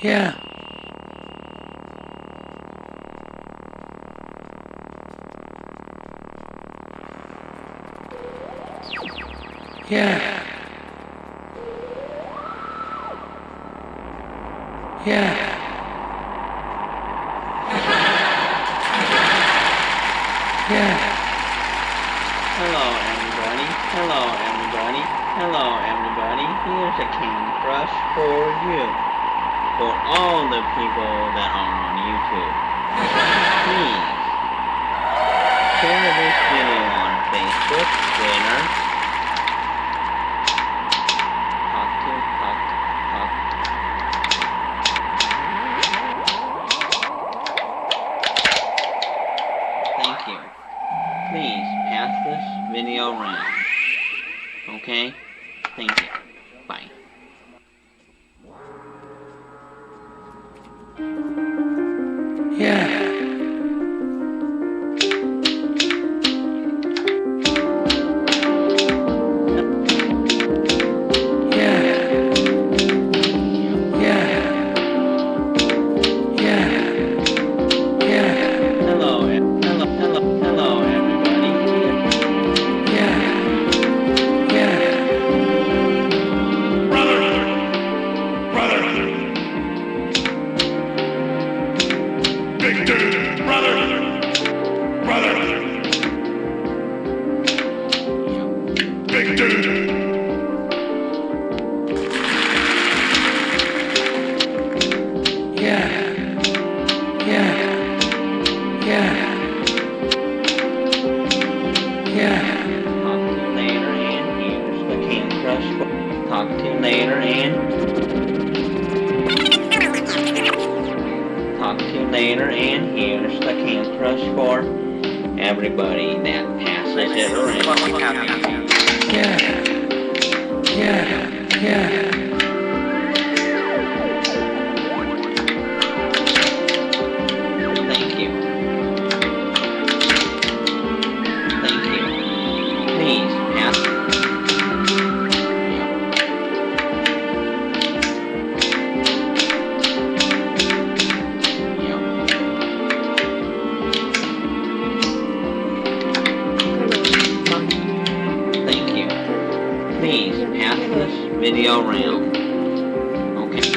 Yeah. Yeah. Yeah. Yeah. Hello everybody, hello everybody, hello everybody, here's a King Crush for you. For all the people that are on YouTube. Please share this video on Facebook, Twitter. Thank you. Please pass this video around. Okay? Thank you. Bye. Yeah. Talk to you later and here's the King Crush for everybody that passes it around. Yeah. Thank you. Please pass. Please pass this video around. Okay.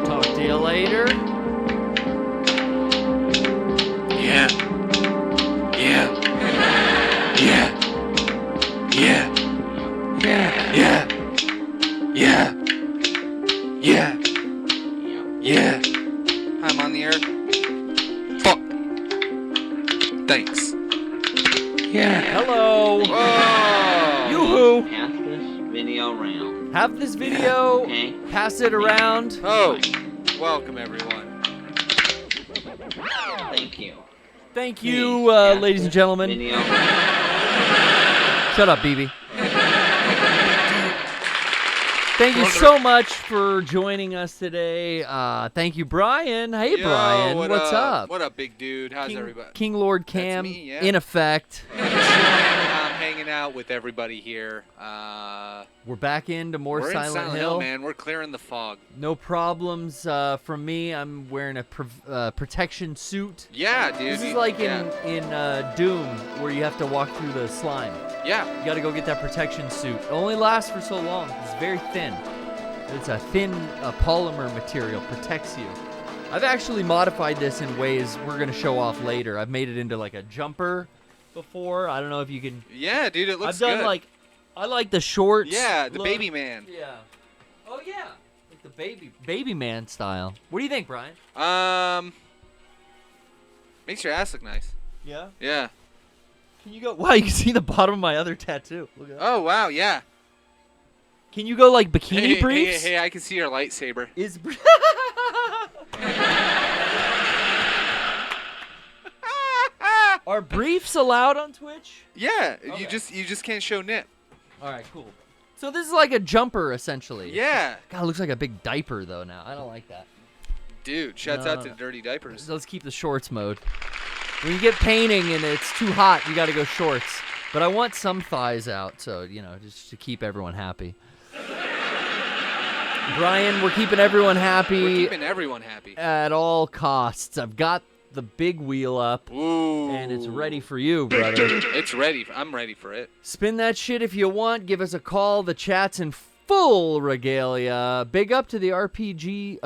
Talk to you later. Yeah. I'm on the air. Fuck. Thanks. Yeah. Hello. Whoa. Yoo-hoo. Pass this video around. Have this video. Okay. Pass it around. Oh, welcome everyone. Thank you. Thank you, Please pass ladies and this gentlemen. Video. Shut up, BB. Thank you so much for joining us today. Thank you, Brian. Hey, Yo, Brian. What's up? What up, big dude? How's everybody? King Lord Cam, me, yeah. in effect. I'm hanging out with everybody here. We're back into more We're in Silent Hill. man. We're clearing the fog. No problems from me. I'm wearing a protection suit. Yeah, dude. This is like in Doom, where you have to walk through the slime. Yeah. You got to go get that protection suit. It only lasts for so long. It's very thin. It's a thin polymer material. Protects you. I've actually modified this in ways we're going to show off later. I've made it into like a jumper before. I don't know if you can... Yeah, dude, it looks I've done good. like... I like the shorts. Yeah, the look. baby man. Yeah. Oh, yeah. Like the baby man style. What do you think, Brian? Makes your ass look nice. Yeah? Yeah. Can you go... Wow, you can see the bottom of my other tattoo. Look at that. Oh, wow, yeah. Can you go like bikini briefs? Hey, I can see your lightsaber. Is... Are briefs allowed on Twitch? Yeah, Okay. you just can't show nip. All right, cool. So this is like a jumper, essentially. Yeah. God, it looks like a big diaper, though, now. I don't like that. Dude, shouts No, out no, to no. Dirty Diapers. Let's keep the shorts mode. When you get painting and it's too hot, you got to go shorts. But I want some thighs out, so, you know, just to keep everyone happy. Brian, we're keeping everyone happy. We're keeping everyone happy. At all costs. I've got the big wheel up. Ooh. And it's ready for you, brother. It's ready. I'm ready for it. Spin that shit if you want. Give us a call. The chat's in full regalia. Big up to the RGB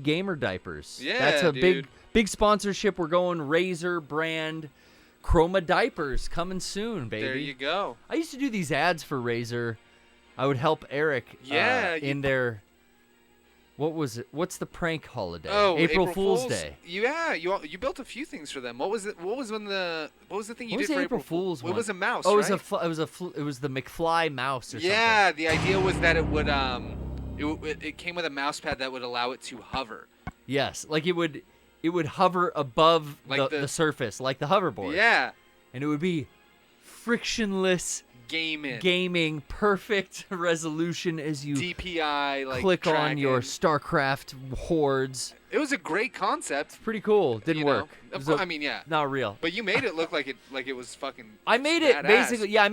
gamer diapers. Yeah, that's a dude. big sponsorship. We're going Razer brand Chroma diapers coming soon, baby. There you go. I used to do these ads for Razer. I would help Eric in their... What was it? What's the prank holiday? Oh, April Fool's Day. Yeah, you built a few things for them. What was it? What was the thing you What was did the for April Fool's one? It was a mouse, Oh, right? it was the McFly mouse or something. Yeah, the idea was that it would it came with a mouse pad that would allow it to hover. Yes, like it would hover above Like the surface, like the hoverboard. Yeah. And it would be frictionless gaming, perfect resolution as you DPI, like click on tracking. your StarCraft hordes. It was a great concept. Pretty cool. Didn't work. Of course, I mean, yeah. Not real. But you made it look like it was fucking. I made it badass. basically. Yeah, I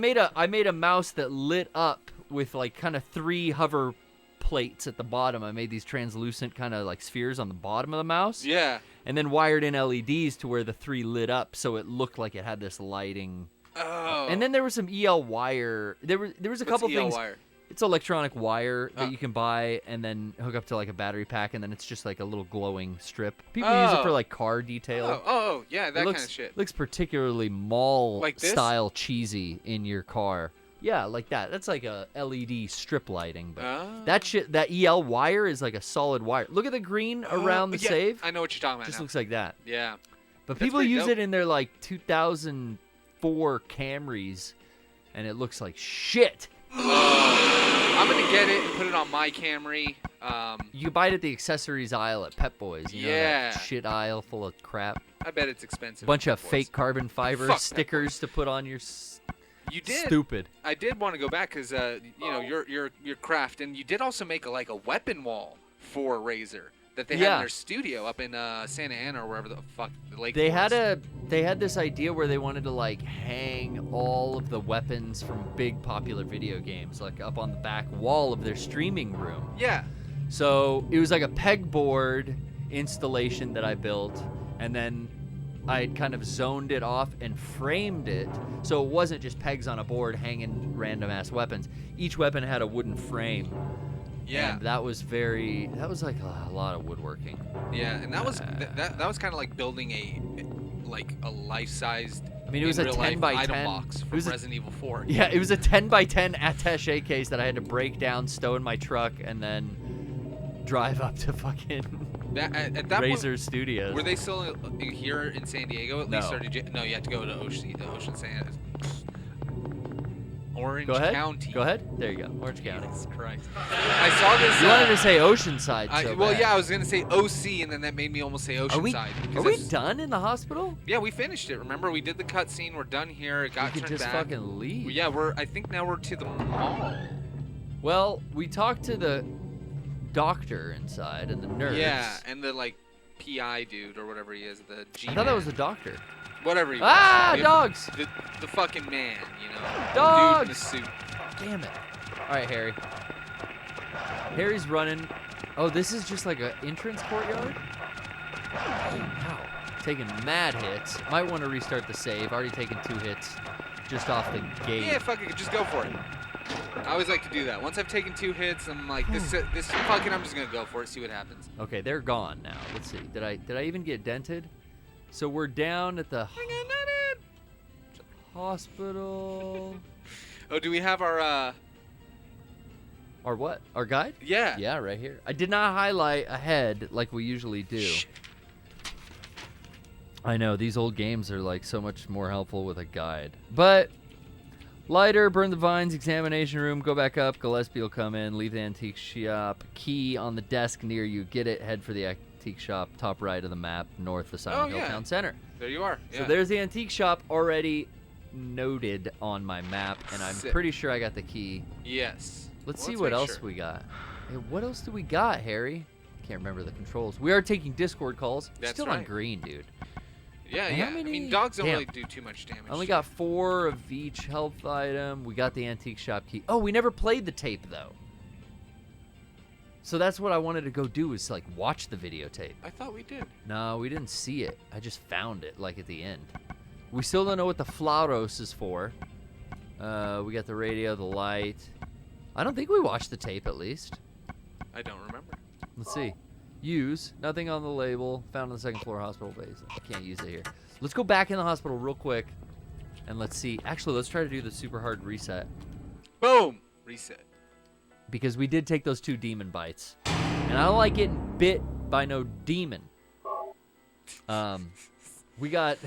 made a mouse that lit up with like kind of 3 hover plates at the bottom. I made these translucent kind of like spheres on the bottom of the mouse. Yeah. And then wired in LEDs to where the 3 lit up, so it looked like it had this lighting. Oh. And then there was some EL wire. There was a What's couple EL things. wire? It's electronic wire that you can buy and then hook up to like a battery pack, and then it's just like a little glowing strip. People use it for like car detail. Oh, yeah, that kind of shit. Looks particularly mall Like this? style cheesy in your car. Yeah, like that. That's like a LED strip lighting, but that shit, that EL wire is like a solid wire. Look at the green around the yeah, save. I know what you're talking about. Just now. looks like that. Yeah. But That's people pretty use dope. it in their like 2004 Camrys, and it looks like shit. I'm gonna get it and put it on my Camry. You can buy it at the accessories aisle at Pep Boys. You know, that Yeah. shit aisle full of crap. I bet it's expensive. Bunch of Boys. fake carbon fiber Fuck Pep stickers to put on your. You did. Stupid. I did want to go back because your craft, and you did also make a weapon wall for Razer that they had in their studio up in Santa Ana or wherever the fuck the lake. They was. had this idea where they wanted to like hang all of the weapons from big popular video games like up on the back wall of their streaming room. Yeah. So it was like a pegboard installation that I built, and then I kind of zoned it off and framed it so it wasn't just pegs on a board hanging random ass weapons. Each weapon had a wooden frame. Yeah. And that was like a lot of woodworking. Yeah, and that was that was kind of like building a life-sized. I mean, it was a 10 by 10 item box from Resident Evil 4. Yeah, it was a 10 by 10 attaché case that I had to break down, stow in my truck, and then drive up to fucking At that Razer point, Studios. were they still here in San Diego at least, No. or did you? No, you had to go to Ocean San. Orange Go ahead. County. Go ahead. There you go. Orange County. Jesus Christ. I saw this. You wanted to say Oceanside. Well, bad. yeah, I was gonna say OC, and then that made me almost say Oceanside. Are we done in the hospital? Yeah, we finished it. Remember, we did the cutscene. We're done here. It got We could turned just back. fucking leave. Well, yeah, I think now we're to the mall. Well, we talked to the doctor inside and the nurse. Yeah, and the PI dude or whatever he is, the G. I thought that was the doctor. Whatever he Ah, was. dogs! The fucking man, you know. Dogs! The dude in the suit. Damn it. All right, Harry. Harry's running. Oh, this is just like an entrance courtyard? Wow. Taking mad hits. Might want to restart the save. Already taken 2 hits just off the gate. Yeah, fuck it, just go for it. I always like to do that. Once I've taken 2 hits, I'm like, this fucking, I'm just gonna go for it, see what happens. Okay, they're gone now. Let's see. Did I even get dented? So we're down at the hospital. Oh, do we have our Our what? Our guide? Yeah. Yeah, right here. I did not highlight ahead like we usually do. Shh. I know, these old games are like so much more helpful with a guide. But lighter, burn the vines, examination room, go back up, Gillespie will come in, leave the antique shop, key on the desk near you, get it, head for the antique shop, top right of the map, north of Silent Hill yeah. Town Center. There you are. Yeah. So there's the antique shop already noted on my map, and I'm Sick. pretty sure I got the key. Yes. Let's Well, see let's what make else sure. we got. Hey, what else do we got, Harry? Can't remember the controls. We are taking Discord calls. That's Still on right. green, dude. Yeah, And yeah. how many- I mean, dogs don't Damn. really do too much damage. I only got 4 of each health item. We got the antique shop key. Oh, we never played the tape, though. So that's what I wanted to go do, is like watch the videotape. I thought we did. No, we didn't see it. I just found it, like at the end. We still don't know what the Flauros is for. We got the radio, the light. I don't think we watched the tape, at least. I don't remember. Let's see. Use. Nothing on the label. Found on the second floor hospital base. I can't use it here. Let's go back in the hospital real quick. And let's see. Actually, let's try to do the super hard reset. Boom! Reset. Because we did take those 2 demon bites. And I don't like getting bit by no demon. We got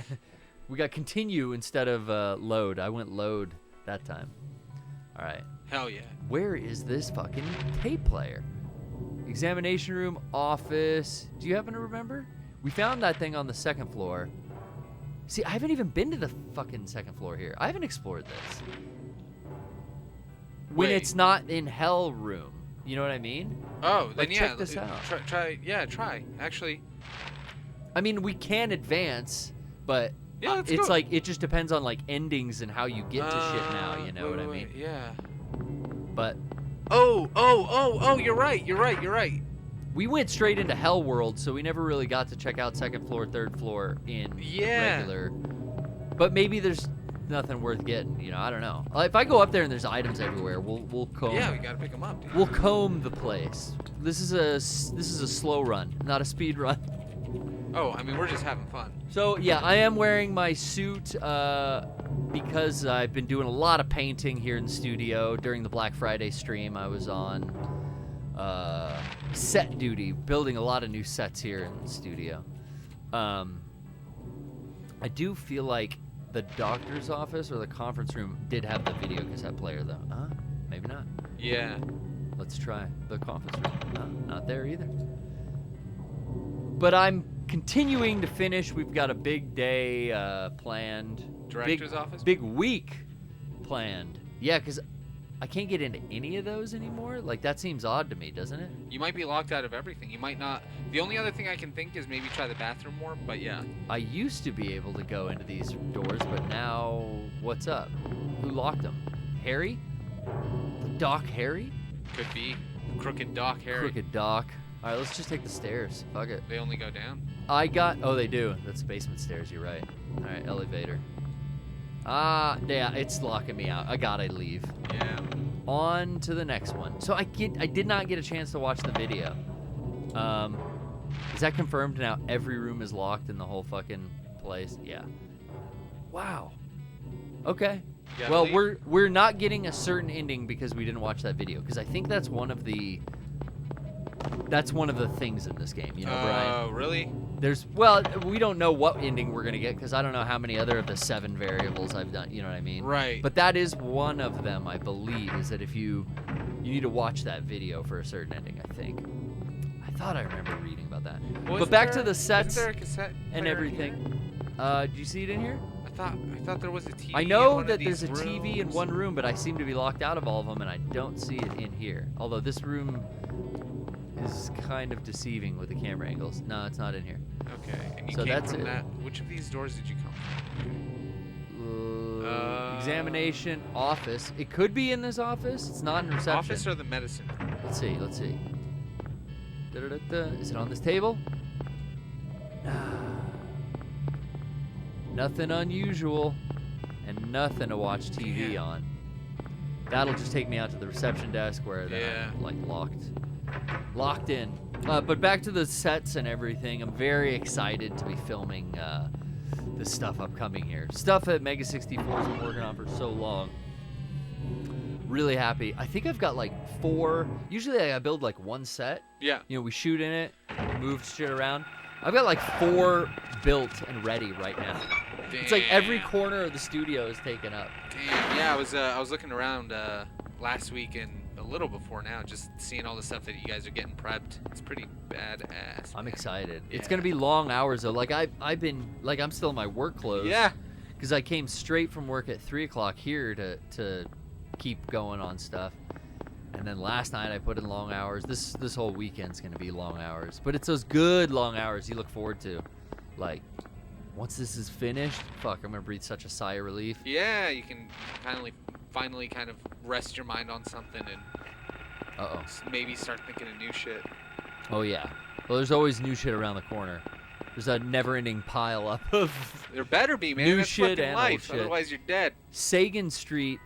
continue instead of load. I went load that time. All right. Hell yeah. Where is this fucking tape player? Examination room, office. Do you happen to remember? We found that thing on the 2nd floor. See, I haven't even been to the fucking 2nd floor here. I haven't explored this. When Wait. it's not in hell room. You know what I mean? Oh, then Like, yeah. check this out. Try. Actually, I mean, we can advance, but yeah, let's it's go. like it just depends on like endings and how you get to shit now, you know wait, what I wait, mean? Yeah. But Oh, you're right. we went straight into Hell World, so we never really got to check out 2nd floor, 3rd floor in Yeah. regular. But maybe there's nothing worth getting, you know, I don't know. If I go up there and there's items everywhere, we'll comb. Yeah, we gotta pick them up, dude. We'll comb the place. This is a slow run, not a speed run. Oh, I mean, we're just having fun. So yeah, I am wearing my suit because I've been doing a lot of painting here in the studio. During the Black Friday stream, I was on set duty, building a lot of new sets here in the studio. I do feel like the doctor's office or the conference room did have the video cassette player, though. Maybe not. Yeah. Let's try the conference room. Not there either. But I'm continuing to finish. We've got a big day planned. Director's office? Big week planned. Yeah, because I can't get into any of those anymore. Like, that seems odd to me, doesn't it? You might be locked out of everything. You might not. The only other thing I can think is maybe try the bathroom more, but yeah. I used to be able to go into these doors, but now, what's up? Who locked them? Harry? The Doc Harry? Could be. Crooked Doc Harry. Crooked Doc. All right, let's just take the stairs. Fuck it. They only go down? Oh, they do. That's basement stairs, you're right. All right, elevator. Yeah, it's locking me out. I gotta leave. Yeah. On to the next one. So I did not get a chance to watch the video. Is that confirmed now? Every room is locked in the whole fucking place? Yeah. Wow. Okay. Well, we're not getting a certain ending because we didn't watch that video. Because I think that's one of the things in this game, you know, Brian? Oh, really? Well, we don't know what ending we're gonna get because I don't know how many other of the 7 variables I've done. You know what I mean? Right. But that is one of them, I believe, is that if you need to watch that video for a certain ending, I think. I thought I remember reading about that. Well, but back to the sets isn't there a cassette and player everything. here? Do you see it in here? I thought there was a TV. I in know one that of these there's a TV in rooms. one room, but I seem to be locked out of all of them, and I don't see it in here. Although this room is kind of deceiving with the camera angles. No, it's not in here. Okay. And you So came that's from it. that. Which of these doors did you come from? Examination, office. It could be in this office. It's not in reception. Office or the medicine room? Let's see. Da-da-da-da. Is it on this table? Nothing unusual, and nothing to watch TV Damn. on. That'll just take me out to the reception desk where Yeah. I'm like locked in. But back to the sets and everything. I'm very excited to be filming the stuff upcoming here. Stuff that Mega 64's been working on for so long. Really happy. I think I've got like 4. Usually I build like one set. Yeah. You know, we shoot in it, move shit around. I've got like 4 built and ready right now. Damn. It's like every corner of the studio is taken up. Damn. Yeah, I was looking around last week and a little before now, just seeing all the stuff that you guys are getting prepped. It's pretty badass. I'm man. excited. It's Yeah. gonna be long hours though. Like I've been like I'm still in my work clothes. Yeah. Because I came straight from work at 3 o'clock here to keep going on stuff. And then last night I put in long hours. This whole weekend's gonna be long hours. But it's those good long hours you look forward to. Like once this is finished, fuck, I'm gonna breathe such a sigh of relief. Yeah, you can finally kind of rest your mind on something and maybe start thinking of new shit. Oh yeah. Well, there's always new shit around the corner. There's a never-ending pile up of There better be, man. new That's shit fucking and life. old shit. Otherwise, you're dead. Sagan Street,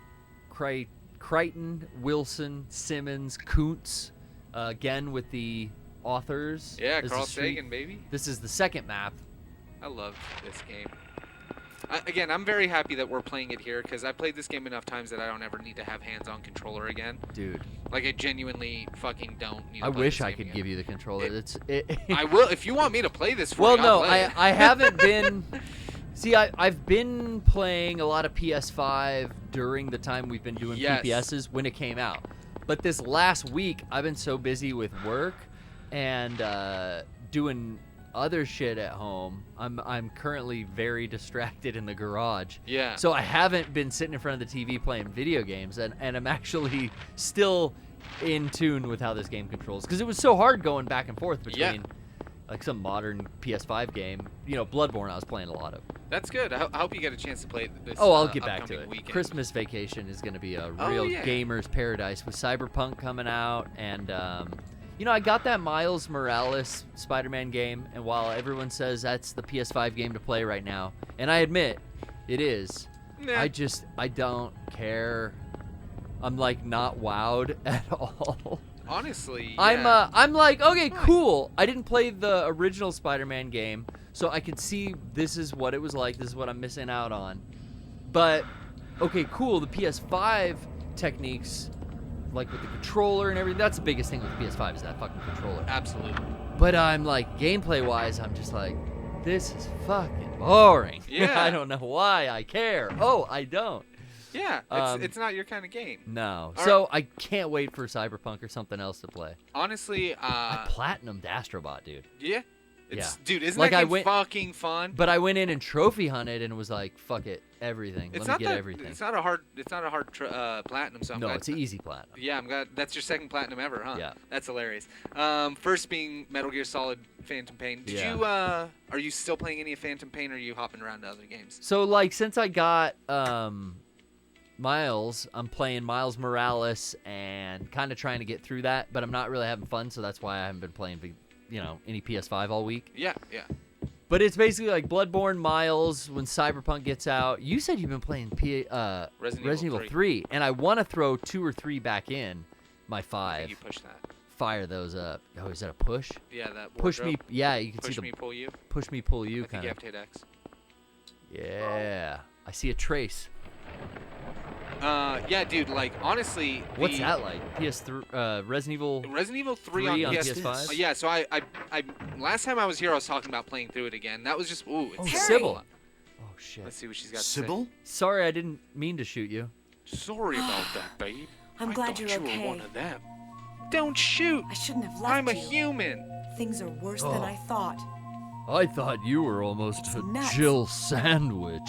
Crichton, Wilson, Simmons, Kuntz, again with the authors. Yeah, This Carl is street. Sagan, baby. This is the second map. I love this game. Again, I'm very happy that we're playing it here because I played this game enough times that I don't ever need to have hands-on controller again. Dude. Like, I genuinely fucking don't need to I play wish this I game could again. give you the controller. I will. If you want me to play this for Well, you, no, I'll play it. I haven't been... See, I've been playing a lot of PS5 during the time we've been doing PPSs when it came out. But this last week, I've been so busy with work and doing other shit at home. I'm currently very distracted in the garage. Yeah. So I haven't been sitting in front of the TV playing video games, and I'm actually still in tune with how this game controls. Because it was so hard going back and forth between like some modern PS5 game. You know, Bloodborne I was playing a lot of. That's good. I hope you get a chance to play this. I'll get back to it. Weekend. Christmas vacation is going to be a real gamer's paradise with Cyberpunk coming out. And, you know, I got that Miles Morales Spider-Man game. And while everyone says that's the PS5 game to play right now, and I admit it is, Nah. I don't care. I'm, like, not wowed at all. Honestly, yeah. I'm like, okay, cool. I didn't play the original Spider-Man game, so I could see this is what it was like. This is what I'm missing out on. But, okay, cool. The PS5 techniques, like with the controller and everything, that's the biggest thing with the PS5 is that fucking controller. Absolutely. But I'm like, gameplay-wise, I'm just like, this is fucking boring. Yeah. I don't know why I care. Oh, I don't. Yeah, it's not your kind of game. No. All So I can't wait for Cyberpunk or something else to play. Honestly, I platinumed Astrobot, dude. yeah. Dude, isn't Like, that game fucking fun? But I went in and trophy hunted and was like, fuck it, everything. It's Let me not get everything. It's not a hard platinum. So I'm No, glad. it's an easy platinum. Yeah, I'm glad. That's your second platinum ever, huh? Yeah. That's hilarious. First being Metal Gear Solid Phantom Pain. Did Yeah. you? Are you still playing any of Phantom Pain, or are you hopping around to other games? So, like, since I got Miles, I'm playing Miles Morales and kind of trying to get through that, but I'm not really having fun, so that's why I haven't been playing, any PS5 all week. Yeah, yeah. But it's basically like Bloodborne, Miles, when Cyberpunk gets out. You said you've been playing Resident Evil 3, and I want to throw 2 or 3 back in my 5. I think you push that. Fire those up. Oh, is that a push? Yeah, that Push me. wardrobe. Yeah, you can Push see me, pull you. push me, pull you I think kind you of. have to hit X. Yeah, I see a trace. Yeah, dude. Like, honestly, What's that like? PS3, Resident Evil. Resident Evil 3 3 on on PS5. PS5? Yeah, so I last time I was here, I was talking about playing through it again. That was just Oh, it's Sybil. Oh shit. Let's see what she's got. Sybil? Sorry, I didn't mean to shoot you. To say. Sorry about that, babe. I'm glad thought you're you okay. were one of them. Don't shoot. I shouldn't have left I'm a you. human. Things are worse Oh. than I thought. I thought you were almost It's a nuts. Jill sandwich.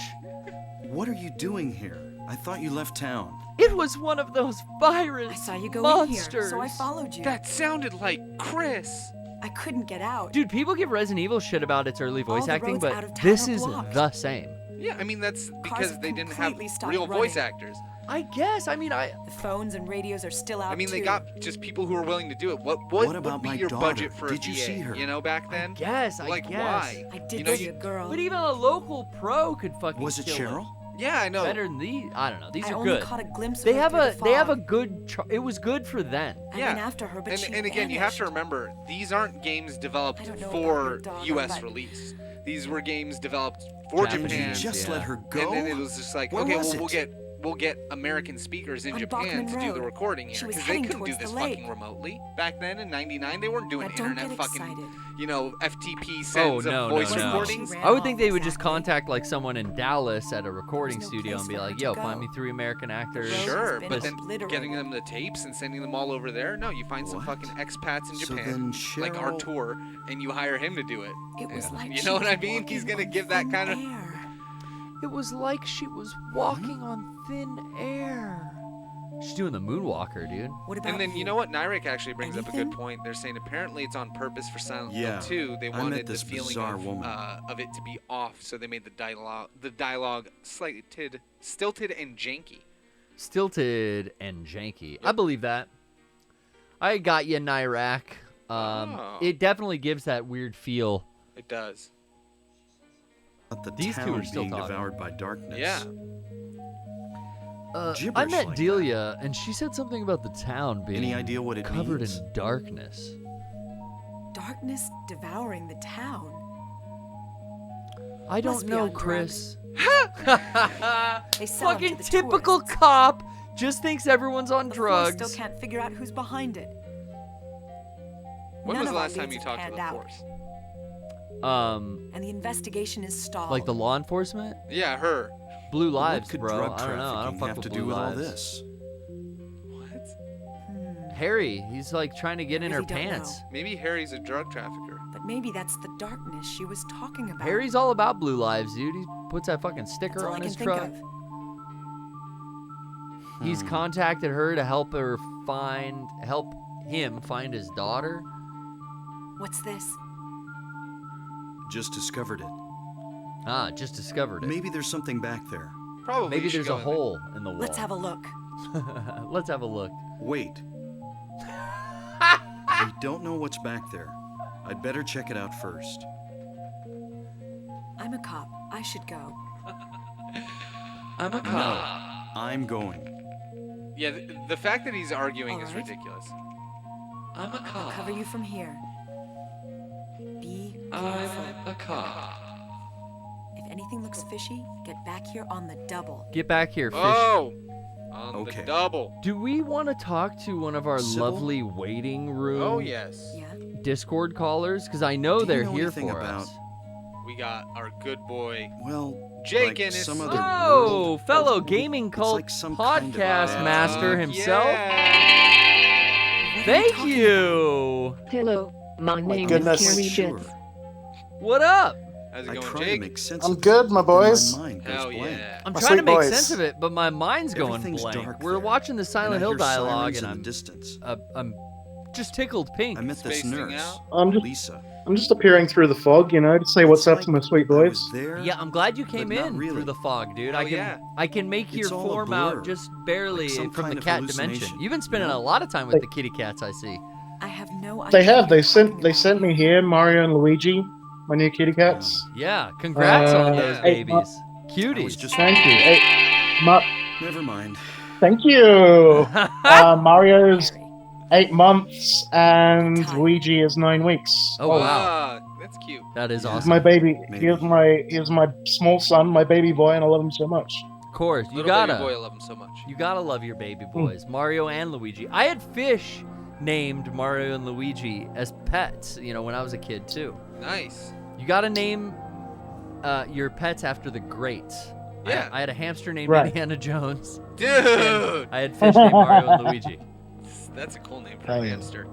What are you doing here? I thought you left town. It was one of those virus I saw you go monsters. in here, so I followed you. That sounded like Chris. I couldn't get out. Dude, people give Resident Evil shit about its early voice All the acting, roads but out of town this are is blocked. the same. Yeah, I mean that's Cars because have they didn't have completely stopped real voice running. actors. I guess. I mean, The phones and radios are still out I mean, they too. got just people who are willing to do it. What about would be my your daughter? budget for Did a you VA? see her? You know, back then. guess. I Like, guess. why? I did You know, see you- a girl. But even a local pro could fucking Was it kill Cheryl? it. Yeah, I know. Better than these. I don't know. These I are only good. caught a glimpse They of her have through a the they have a fog. good. It was good for then. I Yeah. went after her, but she And again, you have to vanished. remember, these aren't games developed I don't know for about your daughter, U.S. but- release. These were games developed for Japanese, Japan. Did you just yeah. let her go? And then it was just like, Where okay, was well, it? we'll get American speakers in On Japan Bachman to do the Road. recording She here was because they heading couldn't do towards this the fucking lake. remotely back then in '99. They weren't doing Now, don't internet get fucking, excited. FTP Oh sends no, of no, voice no. recordings. She I would think ran they would just exactly. contact like someone in Dallas at a recording There's no studio place and be for her like, to "Yo, go. find me 3 American actors." Road has Sure, been but then obliterated. getting them the tapes and sending them all over there. No, you find some What? fucking expats in So Japan, then like Cheryl- Artur, and you hire him to do it. It was like You she know what was I mean? He's walking gonna on give that thin kind of. air. It was like she was walking on thin air. She's doing the moonwalker, dude. What about And then you know what? Nyrick actually brings up a Anything? good point. They're saying apparently it's on purpose for Silent Yeah, Hill 2. They I met wanted the this feeling bizarre woman. of it to be off, so they made the dialogue slightly stilted and janky. Stilted and janky. I believe that. I got you, Nyrak. Oh. It definitely gives that weird feel. It does. But the These two town are still being talking. devoured by darkness. Yeah. I Gibberish met like Delia, and she said something about the town being Any idea what it covered means? in darkness. darkness devouring the town? I don't Must be know, on Chris. They sell 'em to Fucking the typical tourists. cop just thinks everyone's on The force drugs. still can't figure out who's behind it. When None was of the our last time leads you have talked to panned the out. Force? And the investigation is stalled. Like the law enforcement? Yeah, her. Blue What lives, could bro. drug I don't know. I don't trafficking fuck have with to blue do with all lives. this? What? Harry, he's like trying to get in her Really don't pants. know. Maybe Harry's a drug trafficker. But maybe that's the darkness she was talking about. Harry's all about blue lives, dude. He puts that fucking That's sticker all on I his can think truck. of. He's contacted her to help him find his daughter. What's this? Just discovered it. Ah, just discovered it. Maybe there's something back there. Probably. Maybe should there's go a in there. hole in the wall. Let's have a look. Let's have a look. Wait. We don't know what's back there. I'd better check it out first. I'm a cop. I should go. I'm a cop. I'm going. Yeah, the fact that he's arguing is Alright. ridiculous. I'm a I'll cover you from here. Be careful. I'm a cop. If anything looks fishy, get back here on the double. Get back here, fish. Oh! On Okay. the double. Do we want to talk to one of our Sybil? lovely waiting room Oh, yes. Yeah? Discord callers? Because I know Do you they're know here anything for about- us. We got our good boy. Well, Jake like and his some other Oh, world. fellow gaming cult like some kind of podcast master himself. Yeah. What are Thank talking you. Hello, my name goodness. is Carrie Sure. Beth. What up? How's it I going, try to Jake? make sense I'm of it, good, my but then boys. My mind goes Hell blank. yeah. I'm My trying to sweet make boys. sense of it, but my mind's going Everything's blank. dark We're there, watching the Silent and I Hill hear dialogue, sirens and in I'm the distance. I'm just tickled pink. I met this Spacing nurse, out. Lisa. I'm just appearing through the fog, you know, to say what's It's up like to my sweet I boys. was there. Yeah, I'm glad you came but not in really. through the fog, dude. Hell I can yeah. I can make It's your all a form blur, out just barely like some from the kind of cat dimension. hallucination, You've been spending you know? a lot of time with the kitty cats, I see. I have no idea. They have. what They you're sent. talking They about. sent me here, Mario and Luigi, my new kitty cats. Yeah, congrats on those yeah. babies. I was Cuties. just. Thank you. Never mind. Thank you. Mario's Harry. 8 months and Time. Luigi is 9 weeks. Oh wow, Ah, that's cute. that is Yeah. He's awesome. my baby. Maybe. He's my small son, my baby boy, and I love him so much. Of course, you Little gotta. baby boy, I love him so much. You gotta love your baby boys, Mario and Luigi. I had fish named Mario and Luigi as pets, you know, when I was a kid too. Nice. You gotta name your pets after the greats. Yeah. I had a hamster named Right. Indiana Jones. Dude! I had fish named Mario and Luigi. That's a cool name for Hell a yeah. hamster.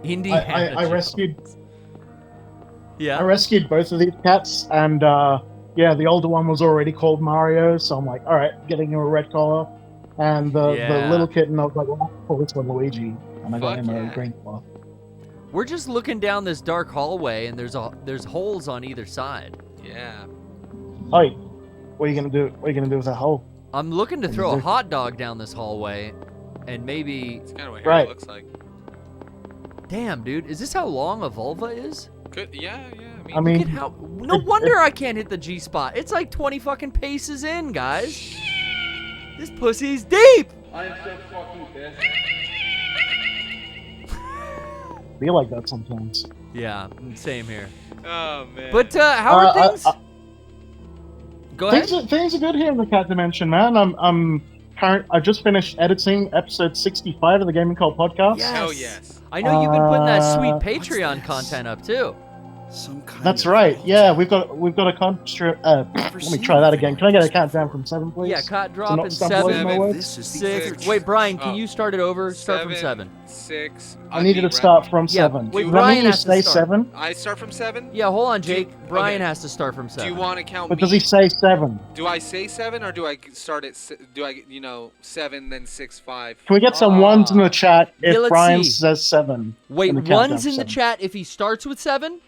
Indiana I Jones. rescued. Yeah. I rescued both of these cats, and yeah, the older one was already called Mario, so I'm like, all right, getting him a red collar, and the Yeah. little kitten, I was like, well, I'll call this one Luigi, and I got Fuck him yeah. a green collar. We're just looking down this dark hallway, and there's holes on either side. Yeah. Hey, what are you gonna do? What are you gonna do with that hole? I'm looking to throw a hot dog down this hallway, and maybe. It's kind of what Right. Harry looks like. Damn, dude, is this how long a vulva is? Good. Yeah, yeah. I Look mean, at how. No wonder I can't hit the G spot. It's like 20 fucking paces in, guys. This pussy's deep. feel like that sometimes. Yeah, same here. Oh man. But how are I- things? Go ahead. Things are good here in the cat dimension, man. I just finished editing episode 65 of the Gaming Cult podcast. Yes. Hell yes. I know you've been putting that sweet What's Patreon this? content up too. Some kind That's of right. Yeah, altar. we've got a construct. Let me try that again. Can I get a countdown from 7, please? Yeah, cut, To drop, not and stumble over 7, my words? This is the 6. church. Wait, Brian, can Oh. you start it over? Start from 7. 6. I needed to start from Yeah, 7. wait, Does that Brian mean you has to say start. 7? I start from 7. Yeah, hold on, Do you- Jake. Brian okay. has to start from Do 7. you want to count But me? does he say 7? Do I say 7 or do I start at? Do I 7 then 6 5? Can we get some ones in Ah. the chat if Yeah, let's Brian see. says 7? Wait, in the countdown ones for in the 7? chat if he starts with 7?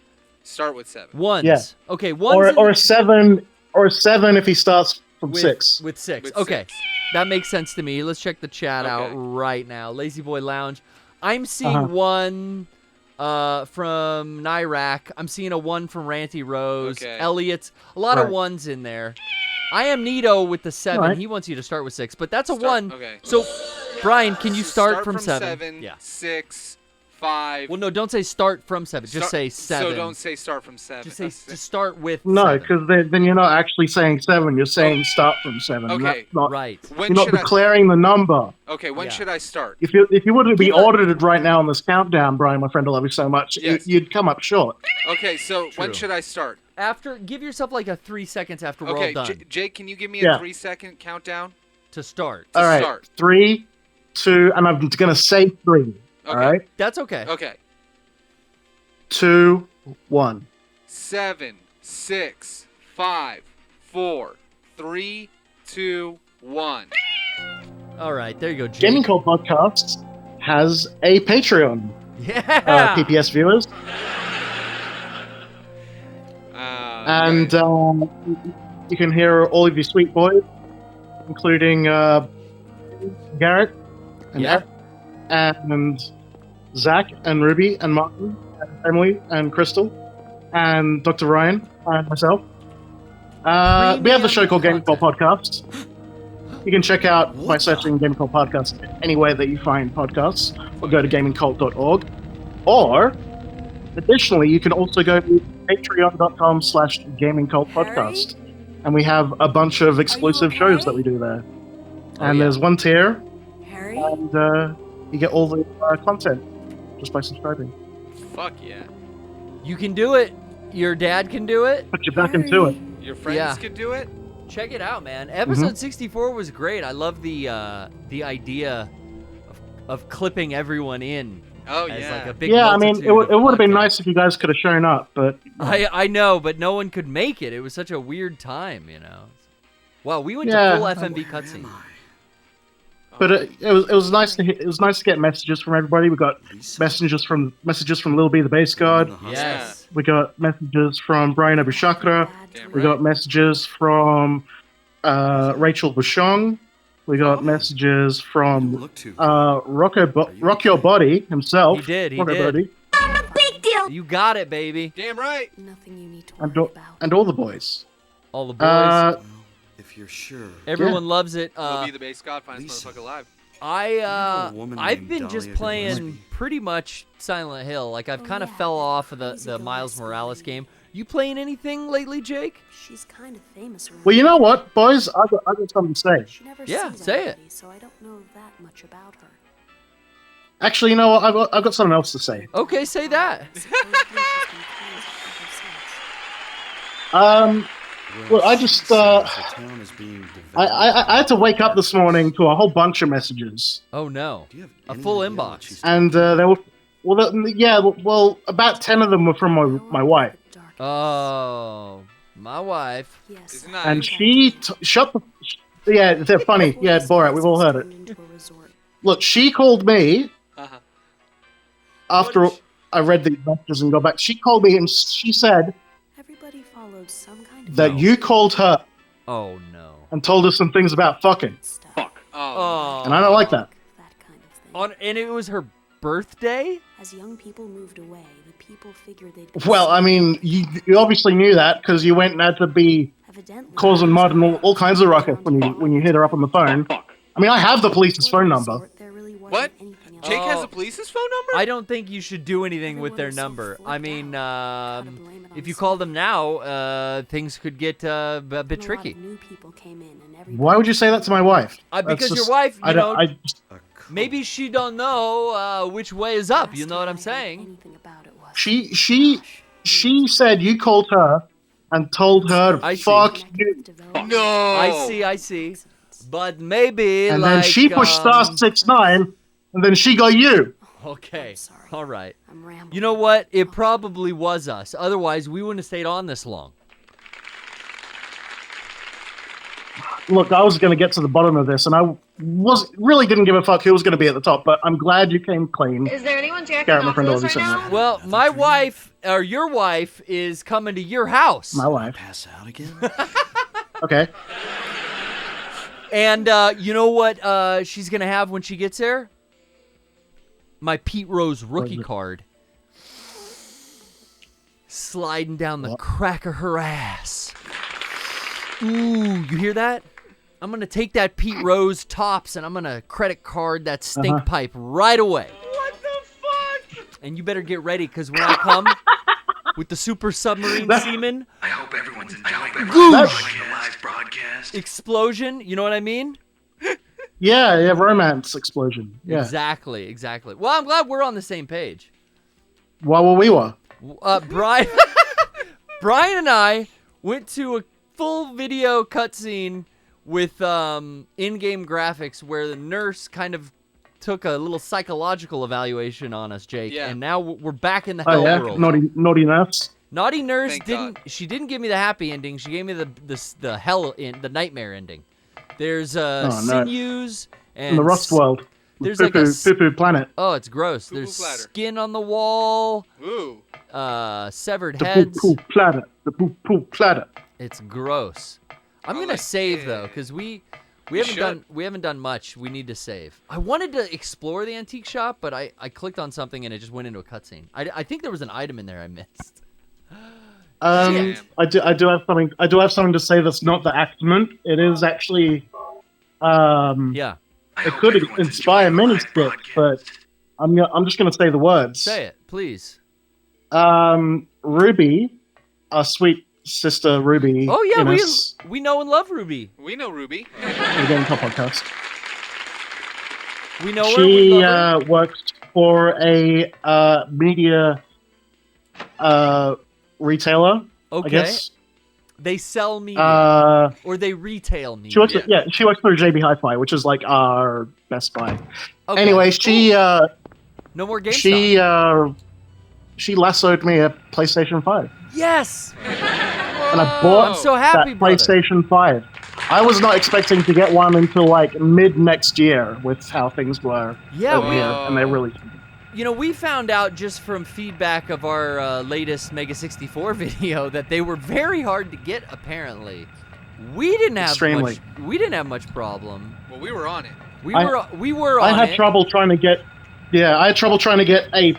Start with 7. Ones. Yeah. Okay, ones in Or the a 7 if he starts from with, 6. With 6. With Okay. 6. That makes sense to me. Let's check the chat out Okay. right now. Lazy Boy Lounge. I'm seeing Uh-huh. one from Nyrak. I'm seeing a 1 from Ranty Rose. Okay. Elliot's. A lot of Right. 1s in there. I am Nito with the 7. Right. He wants you to start with 6, but that's a Start- 1. okay. So, Brian, can you start from 7? 7. Yeah. 6 5. Well, no, don't say start from 7. Just say 7. So don't say start from 7. Just say just start with No, 7. because then you're not actually saying 7. You're saying start from 7. Okay. That's not, Right. When you're not should I? declaring the number. Okay, when Yeah. should I start? If you were to be Give a- audited right now on this countdown, Brian, my friend, I love you so much, Yes. you'd come up short. Okay, so when True. should I start? After, give yourself like a 3 seconds after we're Okay, all done Jake, can you give me Yeah. a 3-second countdown? to start. All right, start. 3, 2, and I'm going to say 3. All Okay. right, That's okay. Okay. 2, 1. 7 6 5 4 3 2 1. All right, there you go, Jake. Gaming Cult Podcast has a Patreon. Yeah. PPS viewers, and you can hear all of your sweet boys, including Garrett and Yeah. Ed, and Zach and Ruby and Martin and Emily and Crystal and Dr. Ryan and myself. We have the show called Gaming Cult Podcast. You can check out by searching Gaming Cult Podcast anywhere that you find podcasts, or go to gamingcult.org. Or, additionally, you can also go to patreon.com/gamingcultpodcast. And we have a bunch of exclusive shows okay? that we do there. Oh, And yeah. there's one tier, Harry? and you get all the content just by subscribing. Fuck yeah. You can do it. Your dad can do it. Put you back into it. Your friends Yeah. could do it? Check it out, man. Episode 64 was great. I love the idea of clipping everyone in Oh as yeah. like a big Yeah, I mean, multitude it would of have been podcasts. nice if you guys could have shown up, but I know, but no one could make it. It was such a weird time, you know. Wow, we went Yeah. to full FMV cutscene. it was nice to it was nice to get messages from everybody. We got messages from Lil B the bass god. Yes. We got messages from Brian Abishakra. Damn We right. got messages from Rachel Bushong. We got messages from Look too. Rock Your Body himself. He did, he Rock Your did. Body. You got it, baby. Damn right. Nothing you need to And, worry all- about. and all the boys. All the boys. Well, if you're sure. Everyone loves it. We'll be the base god, finest Lisa. motherfucker alive. I've a woman been named just Dahlia playing Gillespie. pretty much Silent Hill. Like I've Oh, kind of yeah, fell that off of crazy the Miles Gillespie Morales lady. game. You playing anything lately, Jake? She's kind of famous around. Well, you know what, boys? I got something to say. She never Yeah, sees say it. anybody, so I don't know that much about her. Actually, you know what? I've got something else to say. Okay, say that. Supposedly she's been closed ever since. Well, I just, she says the town is being developed. I had to wake up this morning to a whole bunch of messages, Oh no. Do you have A any full idea what inbox. she's and they were, well, about 10 of them were from my wife, The darkness. Oh, my wife. Yes. Isn't that- and she shut the. Yeah, they're funny. Yeah, Borat, we've all heard it. Into a resort. Look, she called me Uh-huh. after What? I read the messages and got back. She called me and she said Everybody followed some kind of that you called her Oh no. and told her some things about fucking, stuff. Oh. Oh. and I don't like that. That kind of thing. And it was her birthday? As young people moved away, the people figured they'd. Well, I mean, you obviously knew that because you went and had to be Evidently, causing mud and all kinds of ruckus when you hit her up on the phone. I mean, I have the police's phone number. What? Jake has Oh. the police's phone number? I don't think you should do anything with their number. I mean, if you call them now, things could get a bit tricky. Why would you say that to my wife? Because That's your wife, I you don't- know, I- A cult. maybe she don't know which way is up. You know what I'm saying? she she said you called her and told her I to see. fuck you. No. I see. But maybe And like then she pushed star 6-9, and then she got you. Okay. I'm sorry. All right. I'm rambling. You know what? It probably was us. Otherwise, we wouldn't have stayed on this long. Look, I was going to get to the bottom of this, and I really didn't give a fuck who was going to be at the top, but I'm glad you came clean. Is there anyone jacking Garrett, my off friend, to us already right said now? that. Well, my wife, or your wife, is coming to your house. My wife. Pass out again? Okay. And you know what she's going to have when she gets there? My Pete Rose rookie card. Sliding down the crack of her ass. Ooh, you hear that? I'm going to take that Pete Rose tops and I'm going to credit card that stink pipe right away. What the fuck? And you better get ready because when I come with the super submarine semen, I hope everyone's enjoying the live broadcast. explosion, you know what I mean? Yeah, romance explosion. Yeah. Exactly. Well, I'm glad we're on the same page. Well, we were. Brian, Brian and I went to a full video cutscene with in-game graphics where the nurse kind of took a little psychological evaluation on us, Jake, Yeah. and now we're back in the Oh, hell yeah? world. Naughty nurse. Naughty nurse Thank didn't. God. She didn't give me the happy ending. She gave me the hell the nightmare ending. There's no. sinews and In the Rust world. there's The like a poo-poo planet. oh, it's gross. Poo-poo There's platter. skin on the wall. Ooh. Severed The heads. poo-poo planet. The poo-poo planet. It's gross. I'm Oh, gonna like, save though, yeah. because we You haven't done much. We need to save. I wanted to explore the antique shop, but I clicked on something and it just went into a cutscene. I think there was an item in there I missed. Damn. I do have something. I do have something to say that's not the accident. It is actually. Yeah, I It hope could everyone's inspire enjoying the many live skits, broadcast. but I'm just gonna say the words. say it, please. Ruby, our sweet sister Ruby. Oh yeah, Innes, we know and love Ruby. We know Ruby. again, top podcast. We know her. We She love her. works for a media retailer. Okay, I guess. they sell media or they retail media. She works. She works for JB Hi-Fi, which is like our Best Buy. Okay, Anyway, cool. No more GameStop. she lassoed me a PlayStation 5, Yes. and I bought I'm so happy, that brother. PlayStation 5. I was not expecting to get one until like mid next year with how things were Yeah, over we- here, and they really. You know, we found out just from feedback of our latest Mega 64 video that they were very hard to get. Apparently, we didn't have Extremely. much problem. Well, we were on it. We I- were on I had it. trouble trying to get. Yeah, I had trouble trying to get a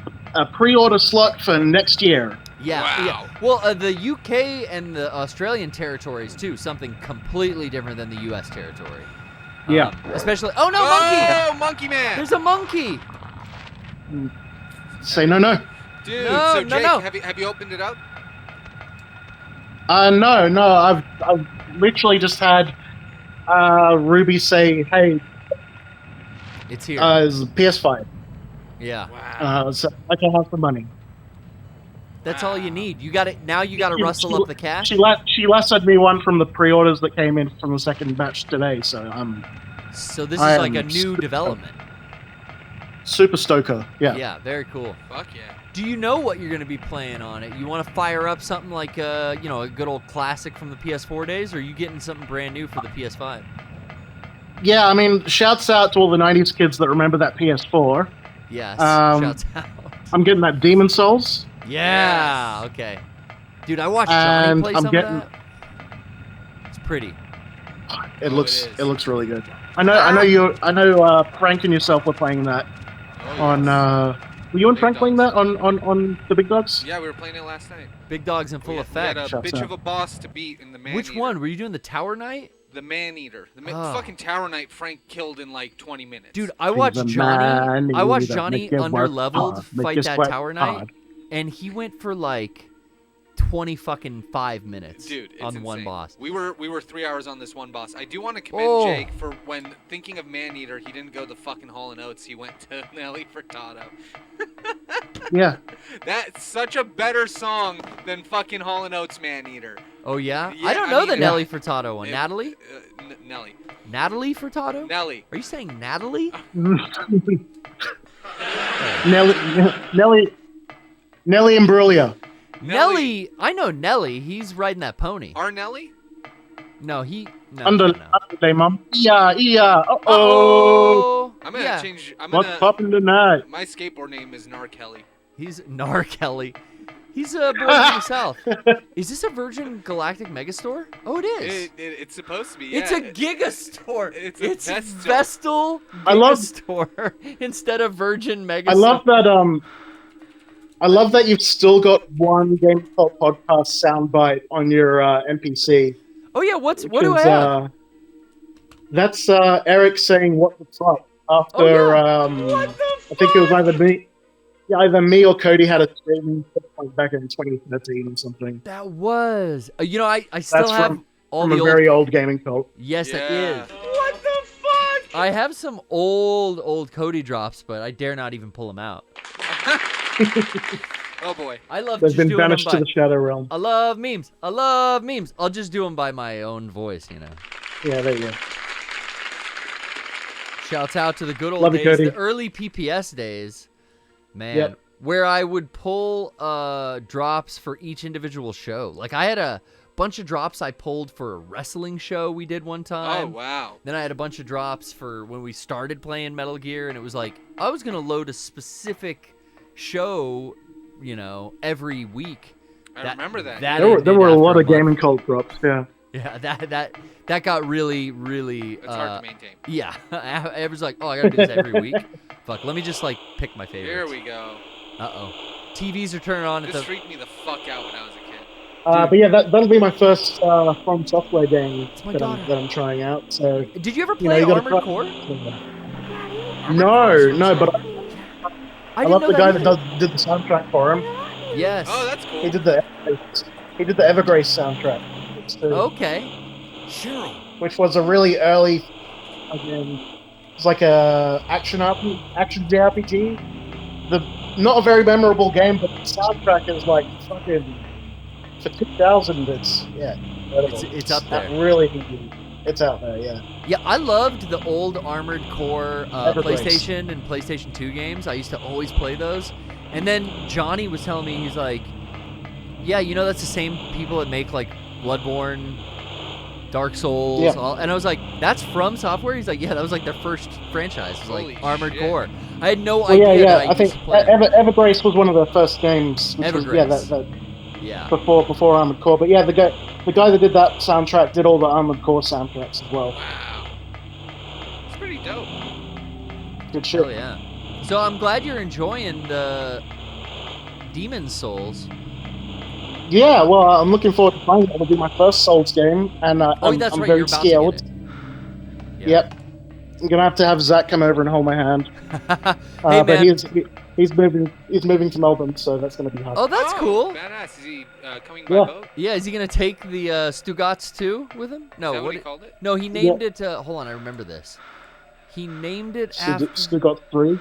pre-order slot for next year. Yeah, Wow. yeah. Well, the UK and the Australian territories too. Something completely different than the US territory. Yeah. Especially. Oh no, monkey! Oh, Monkey Man. There's a monkey. Say no. Dude, No, so no, Jake, no. have you opened it up? No. I've literally just had Ruby say, "Hey, It's here. it's a PS5, yeah. Wow. so I can have some money." That's all you need. You got it. Now you got to rustle up the cash. She lassoed me one from the pre-orders that came in from the second batch today, so I'm So this I is like a am new super- development. super stoker. Yeah. Yeah, very cool. Fuck yeah. Do you know what you're going to be playing on it? You want to fire up something like a good old classic from the PS4 days, or are you getting something brand new for the PS5? Yeah, I mean, shouts out to all the '90s kids that remember that PS4. Yes. Um, Shouts out. I'm getting that Demon Souls. Yeah. Okay. Dude, I watched Johnny And play I'm some getting- of that. It's pretty. It Oh, looks it is. it looks really good. I know Frank and yourself were playing that Oh, on. yes. Were you and Big Frank playing Dogs. that on the Big Dogs? Yeah, we were playing it last night. Big dogs in full We had effect. a Shouts bitch out. of a boss to beat in the man. Which one? Were you doing the Tower Knight? The man eater. The Oh. fucking Tower Knight Frank killed in like 20 minutes. Dude, I watched He's a Johnny. man I watched eater. Johnny Make you work under leveled hard. Make fight you that sweat Tower Knight, hard. and he went for like 25 minutes Dude, it's on one insane. boss. We were 3 hours on this one boss. I do want to commend Jake for when thinking of Maneater, he didn't go the fucking Hall & Oates. He went to Nelly Furtado. Yeah. That's such a better song than fucking Hall & Oates Maneater. Oh, yeah? Yeah, I don't know the mean, Nelly Furtado one. Natalie? Nelly. Natalie Furtado? Nelly. Are you saying Natalie? Nelly Imbruglia. Nelly, I know Nelly. He's riding that pony. Our Nelly? No, he. No, Under day, mum. Yeah. Uh-oh. I'm gonna change. What's poppin' tonight? My skateboard name is Nar Kelly. He's Nar Kelly. He's a boy from the south. Is this a Virgin Galactic Megastore? Oh, it is. It's supposed to be. Yeah. It's a Gigastore. It's a Vestal Gigastore instead of Virgin Megastore. I love that you've still got one Game Cult podcast soundbite on your NPC. Oh yeah, what do I have? That's Eric saying "What the fuck" after What the fuck? I think it was either me or Cody had a stream back in 2013 or something. That was. I still have all from the a very old Gaming Cult. Yes, Yeah. that is. What the fuck? I have some old Cody drops, but I dare not even pull them out. Oh boy. I love They've just been doing them banished to the Shadow Realm. I love memes. I'll just do them by my own voice, Yeah, there you go. Shouts out to the good old Love you, days, Cody. the early PPS days, man, Yep. where I would pull drops for each individual show. Like I had a bunch of drops I pulled for a wrestling show we did one time. Oh wow. Then I had a bunch of drops for when we started playing Metal Gear, and it was like I was gonna load a specific show, every week. I remember that. There were a lot of Gaming Cult drops. Yeah. Yeah, that got really. It's hard to maintain. Yeah, I was like, I gotta do this every week. Fuck, let me just pick my favorites. Here we go. TVs are turning on. This freaked me the fuck out when I was a kid. But yeah, that'll be my first From Software game my that daughter. I'm trying out. So. Did you ever play you gotta Armored try- Core? No, but I love the guy that did the soundtrack for him. Yes. Oh, that's cool. He did the Evergrace soundtrack. Okay. Which was a really early. It's like a action JRPG. Not a very memorable game, but the soundtrack is like fucking for 2000. It's incredible. It's up there. It's out there. Yeah. Yeah, I loved the old Armored Core Evergrace. PlayStation and PlayStation 2 games. I used to always play those. And then Johnny was telling me, he's like, yeah, that's the same people that make like Bloodborne, Dark Souls, Yeah. and I was like, that's From Software? He's like, yeah, that was like their first franchise. It was Holy like Armored shit. Core. I had no idea that I think used to play. Evergrace was one of the first games. Which Evergrace. Was, Yeah. before Armored Core. But yeah, the guy that did that soundtrack did all the Armored Core soundtracks as well. Wow. It's pretty dope. Good shit. Hell yeah. So I'm glad you're enjoying the Demon's Souls. Yeah, well, I'm looking forward to playing it. It'll be my first Souls game, and I'm that's right, very you're about scared. to get it. Yeah. Yep. I'm gonna have to have Zach come over and hold my hand. Hey, But man. he's moving to Melbourne, so that's gonna be hard. Oh, that's cool. Badass. Is he coming by Yeah. boat? Yeah, is he gonna take the Stugatz 2 with him? No, Is that what he called it? No, he named it. Hold on, I remember this. He named it after. Still got 3.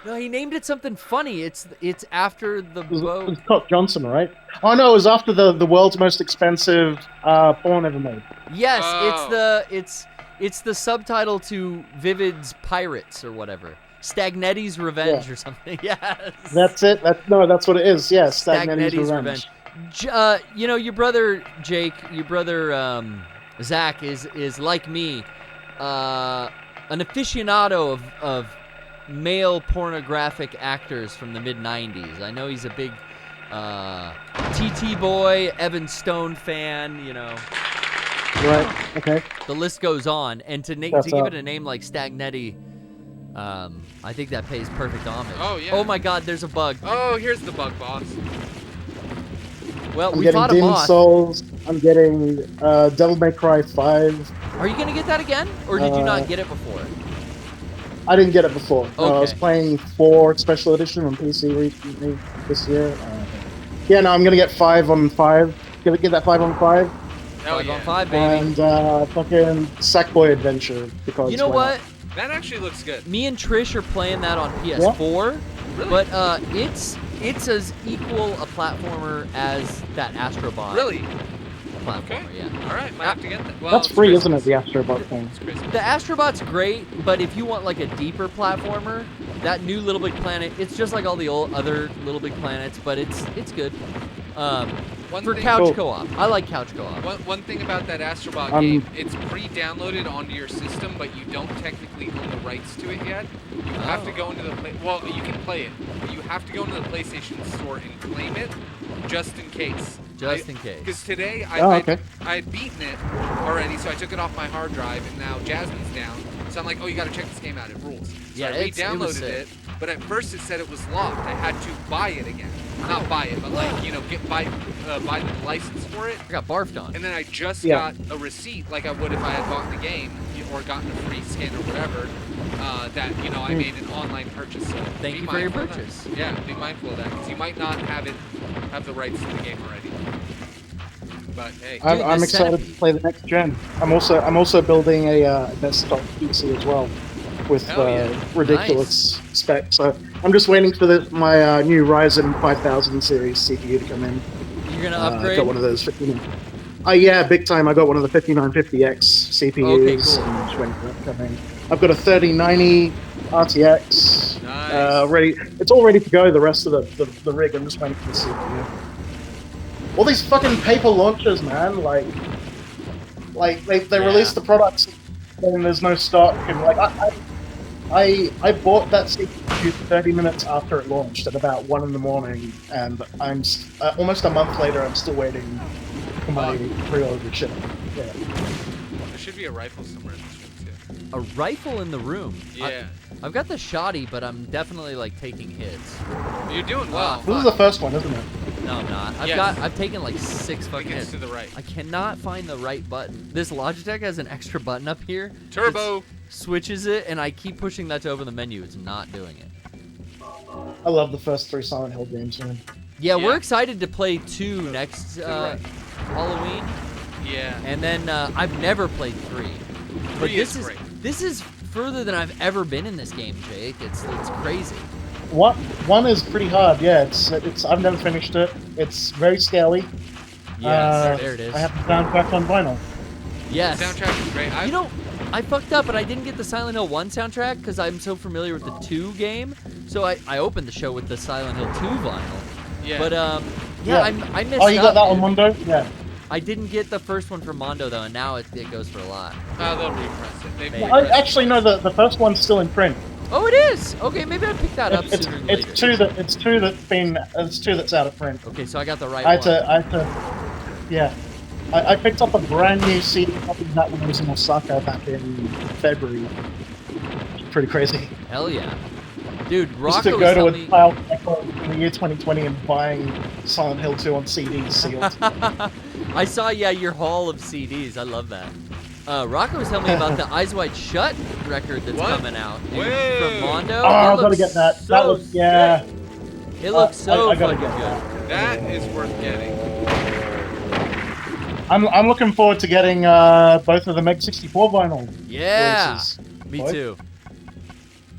No, he named it something funny. It's after the It boat. was Scott Johnson, right? Oh no, it was after the world's most expensive porn ever made. Yes, Oh. it's the subtitle to Vivid's Pirates or whatever. Stagnetti's Revenge or something. Yes. That's it. That's what it is. Yeah, Stagnetti's Revenge. Your brother Jake, your brother Zach is like me, an aficionado of male pornographic actors from the mid-90s. I know he's a big TT Boy, Evan Stone fan, Right. Okay. The list goes on. And to give it a name like Stagnetti, I think that pays perfect homage. Oh, yeah. Oh my god, there's a bug. Oh, here's the bug boss. Well, I'm we getting fought a Demon's boss. Souls. I'm getting Devil May Cry 5. Are you gonna get that again? Or did you not get it before? I didn't get it before. I was Okay. playing 4 Special Edition on PC recently this year. Yeah, no, I'm gonna get 5 on 5. Get that 5 on 5. Hell 5 yeah. on 5, baby. And fucking Sackboy Adventure because You know why not? what? That actually looks good. Me and Trish are playing that on PS4, Really? but it's as equal a platformer as that Astrobot Really? platformer. Okay. Yeah. All right, might have to get that. Well, That's it's free, isn't it? Christmas. The Astrobot thing. It's Christmas. The Astrobot's great, but if you want like a deeper platformer, that new Little Big Planet, it's just like all the old other Little Big Planets, but it's good. One For thing- couch Cool. co-op. I like couch co-op. One thing about that Astrobot game, it's pre-downloaded onto your system, but you don't technically own the rights to it yet. You have to go into the well, you can play it, but you have to go into the PlayStation Store and claim it, just in case. Just in case. Because today I had beaten it already, so I took it off my hard drive, and now Jasmine's down. So I'm like, oh, you got to check this game out. It rules. So Yeah, I it was re-downloaded sick. it, but at first it said it was locked. I had to buy it again. Not buy it, but like buy the license for it. I got barfed on. And then I just got a receipt, like I would if I had bought the game or gotten a free scan or whatever. That I made an online purchase. So Thank be you for your mindful of that. purchase. Yeah, be mindful of that because you might not have the rights to the game already. But hey, I'm the excited Centipede. to play the next gen. I'm also building a desktop PC as well with Hell yeah. ridiculous specs. So I'm just waiting for my new Ryzen 5000 series CPU to come in. You're gonna I upgrade? got one of those 59. Yeah, big time. I got one of the 5950X CPUs. Okay, cool. And just waiting for that to come in. I've got a 3090 RTX. Nice. Ready. It's all ready to go. The rest of the rig. I'm just waiting for the CPU. All these fucking paper launchers, man. Like they release the products and there's no stock. And like I bought that CPU 30 minutes after it launched at about 1 in the morning, and I'm almost a month later. I'm still waiting for my pre-order ship. Yeah. there should be a rifle somewhere in this room too. A rifle in the room. Yeah, I've got the shoddy, but I'm definitely like taking hits. you're doing well. This is the first one, isn't it? No, I'm not. Yes. I've taken like 6 I fucking think it's hits. to the right. I cannot find the right button. This Logitech has an extra button up here. Turbo. It switches it, and I keep pushing that to open the menu. It's not doing it. I love the first 3 Silent Hill games, man. Yeah, Yeah. we're excited to play 2 next right. Halloween, Yeah. and then I've never played 3. But 3 this is great. This is further than I've ever been in this game, Jake. It's crazy. One is pretty hard. Yeah, it's I've never finished it. It's very scaly. Yes, there it is. I have the soundtrack on vinyl. Yes. The soundtrack is great. You know, I fucked up, but I didn't get the Silent Hill 1 soundtrack because I'm so familiar with the 2 game. So I opened the show with the Silent Hill 2 vinyl. Yeah. But Yeah. I missed Oh, you got that dude. on Mondo? Yeah. I didn't get the first one from Mondo though, and now it goes for a lot. They'll repress it. They've Maybe. repressed it. Actually, no. The first one's still in print. Oh, it is. Okay, maybe I'll pick that up It's sooner than it's later. two that's out of print. Okay, so I got the right I one. had to. Yeah. I picked up a brand new CD copy of that when I was in Osaka back in February. Pretty crazy. Hell yeah, dude. Just Rocco to was go to telling a me. file in the year 2020 and buying Silent Hill 2 on CD sealed. I saw your haul of CDs. I love that. Rocco was telling me about the Eyes Wide Shut record that's What? coming out, dude, Whoa. from Mondo. Oh, It I gotta looks get that. So That was yeah. sick. It looks so I gotta fucking get good. That is worth getting. I'm looking forward to getting both of the Meg 64 vinyl. Yeah, releases. me Boy. too.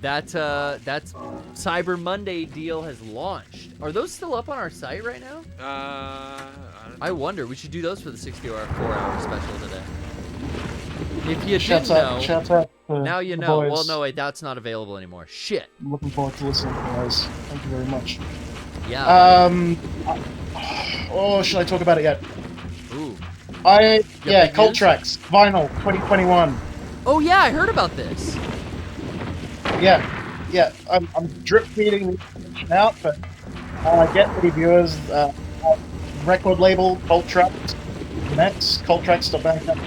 That's Cyber Monday deal has launched. Are those still up on our site right now? I don't know. I wonder. We should do those for the 64-hour special today. If you Shouts didn't out, know, shouts out to now you the know. boys. Well, no, wait, that's not available anymore. Shit. I'm looking forward to listening to you guys. Thank you very much. Yeah. Should I talk about it yet? Ooh. Cult news? Tracks vinyl 2021. Oh yeah, I heard about this. Yeah. I'm drip feeding the information out, but get reviewers. Record label Cult Tracks. Next Cult Tracks to bank up.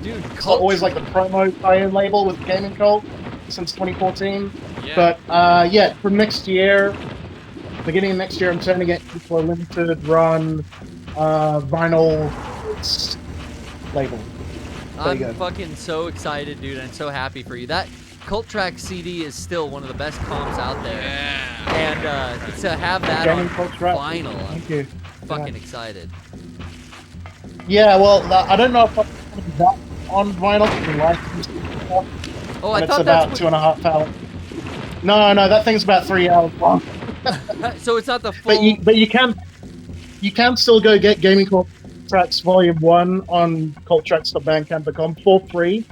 Dude, It's always like the promo tie-in label with Gaming Cult since 2014. Yeah. But from next year, beginning of next year, I'm turning it into a limited run vinyl label. There you go. I'm fucking so excited, dude. I'm so happy for you. That Cult Track CD is still one of the best comps out there. Yeah. And to have that Gaming on Cult Track. vinyl, Thank you. fucking excited. Yeah, well, I don't know if I'm that on vinyl. Oh, I it's thought about that's 2.5 hours. No, that thing's about 3 hours long. So it's not the full. But you can still go get Gaming Cult Tracks Volume 1 on culttracks.bandcamp.com for free.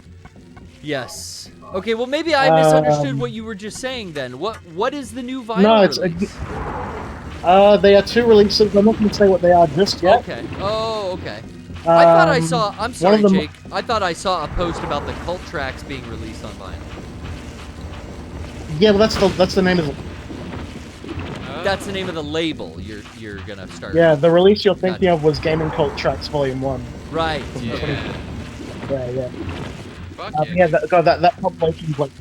Yes. Okay, well maybe I misunderstood what you were just saying then. What is the new vinyl release? They are 2 releases. I'm not going to say what they are just yet. Okay. Oh, okay. I thought I saw. I'm sorry, one of them- Jake. I thought I saw a post about the Cult Tracks being released on vinyl. Yeah, well, that's the name of it. That's the name of the label you're gonna start. Yeah, the release you're thinking Gotcha. of was Gaming Cult Tracks Volume 1. Right. Yeah. Yeah. Fuck Yeah, that compilation's like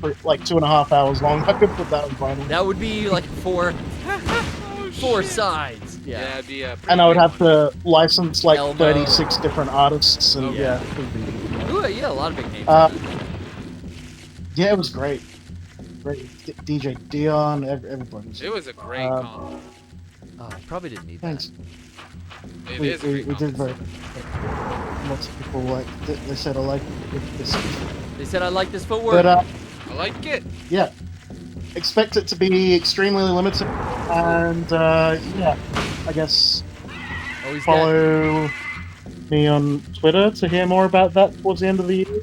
2.5 hours long. I could put that on vinyl. That would be like four sides. Yeah, Yeah. it'd be a And I would pretty have to license like Elmo. 36 different artists, and Yeah. yeah. Ooh, yeah, a lot of big names. Yeah, it was great. Great. DJ Dion, everybody. It was a great comp. Oh, I probably didn't need Thanks. It We is a great comp. did very. Lots of people they said I like this. that. They said I like this footwork. But I like it. yeah, expect it to be extremely limited, and yeah, I guess Oh, he's dead. follow me on Twitter to hear more about that towards the end of the year.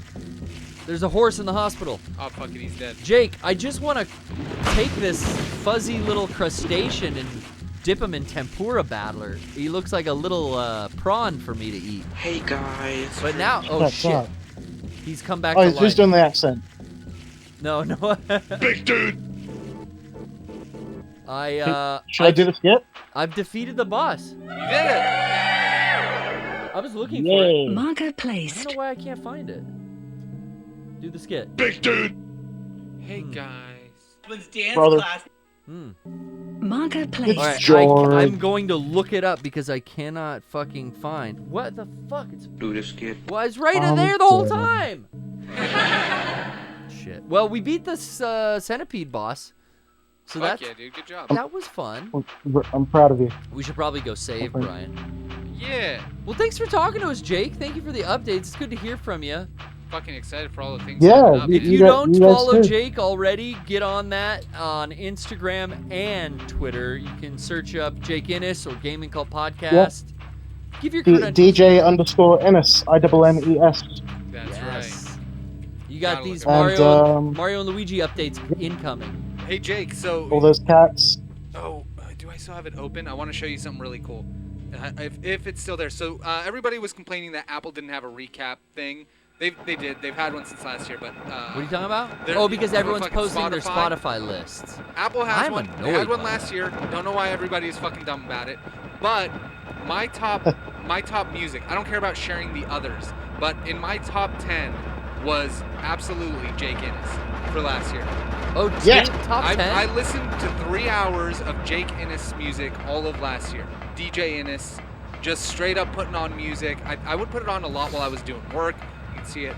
There's a horse in the hospital. Oh fuck it, he's dead. Jake, I just want to take this fuzzy little crustacean and dip him in tempura battler. He looks like a little prawn for me to eat. Hey guys. But now, oh That's shit, right. he's come back Oh, to who's life. doing the accent? No. Big dude. Should I do this yet? I've defeated the boss. You did it. I was looking for it. Yay! Marker I don't placed. know why I can't find it. Do the skit. Big dude. Hey guys. Brother. Marker placed. All right, George. I'm going to look it up because I cannot fucking find. What the fuck? It's Do this kid. well, it's right in there the whole dead. time. Shit. Well, we beat this centipede boss, so Fuck that's yeah, dude. Good job. that was fun. I'm proud of you. We should probably go save Okay. Brian. Yeah. Well, thanks for talking to us, Jake. Thank you for the updates. It's good to hear from you. Fucking excited for all the things. Yeah, coming up, If man. you guys- don't you guys follow too. Jake already, get on that on Instagram and Twitter. You can search up Jake Innes or Gaming Cult Podcast. Give your credentials. DJ_Ennis, INNES. That's Yes. You got Gotta these look at it. Mario, And, Mario and Luigi updates incoming. right. Hey Jake, so All those cats. oh, do I still have it open? I want to show you something really cool. If it's still there. So everybody was complaining that Apple didn't have a recap thing. They did. They've had one since last year, but What are you talking about? they're- Oh, because for everyone's fucking posting their Spotify. Spotify lists. Apple has I'm one. They annoyed had one by last that. year. Don't know why everybody is fucking dumb about it. But my top music. I don't care about sharing the others, but in my top 10 was absolutely Jake Innes for last year. Oh, Yeah. top 10? I listened to 3 hours of Jake Innes music all of last year. DJ Innes, just straight up putting on music. I would put it on a lot while I was doing work. You can see it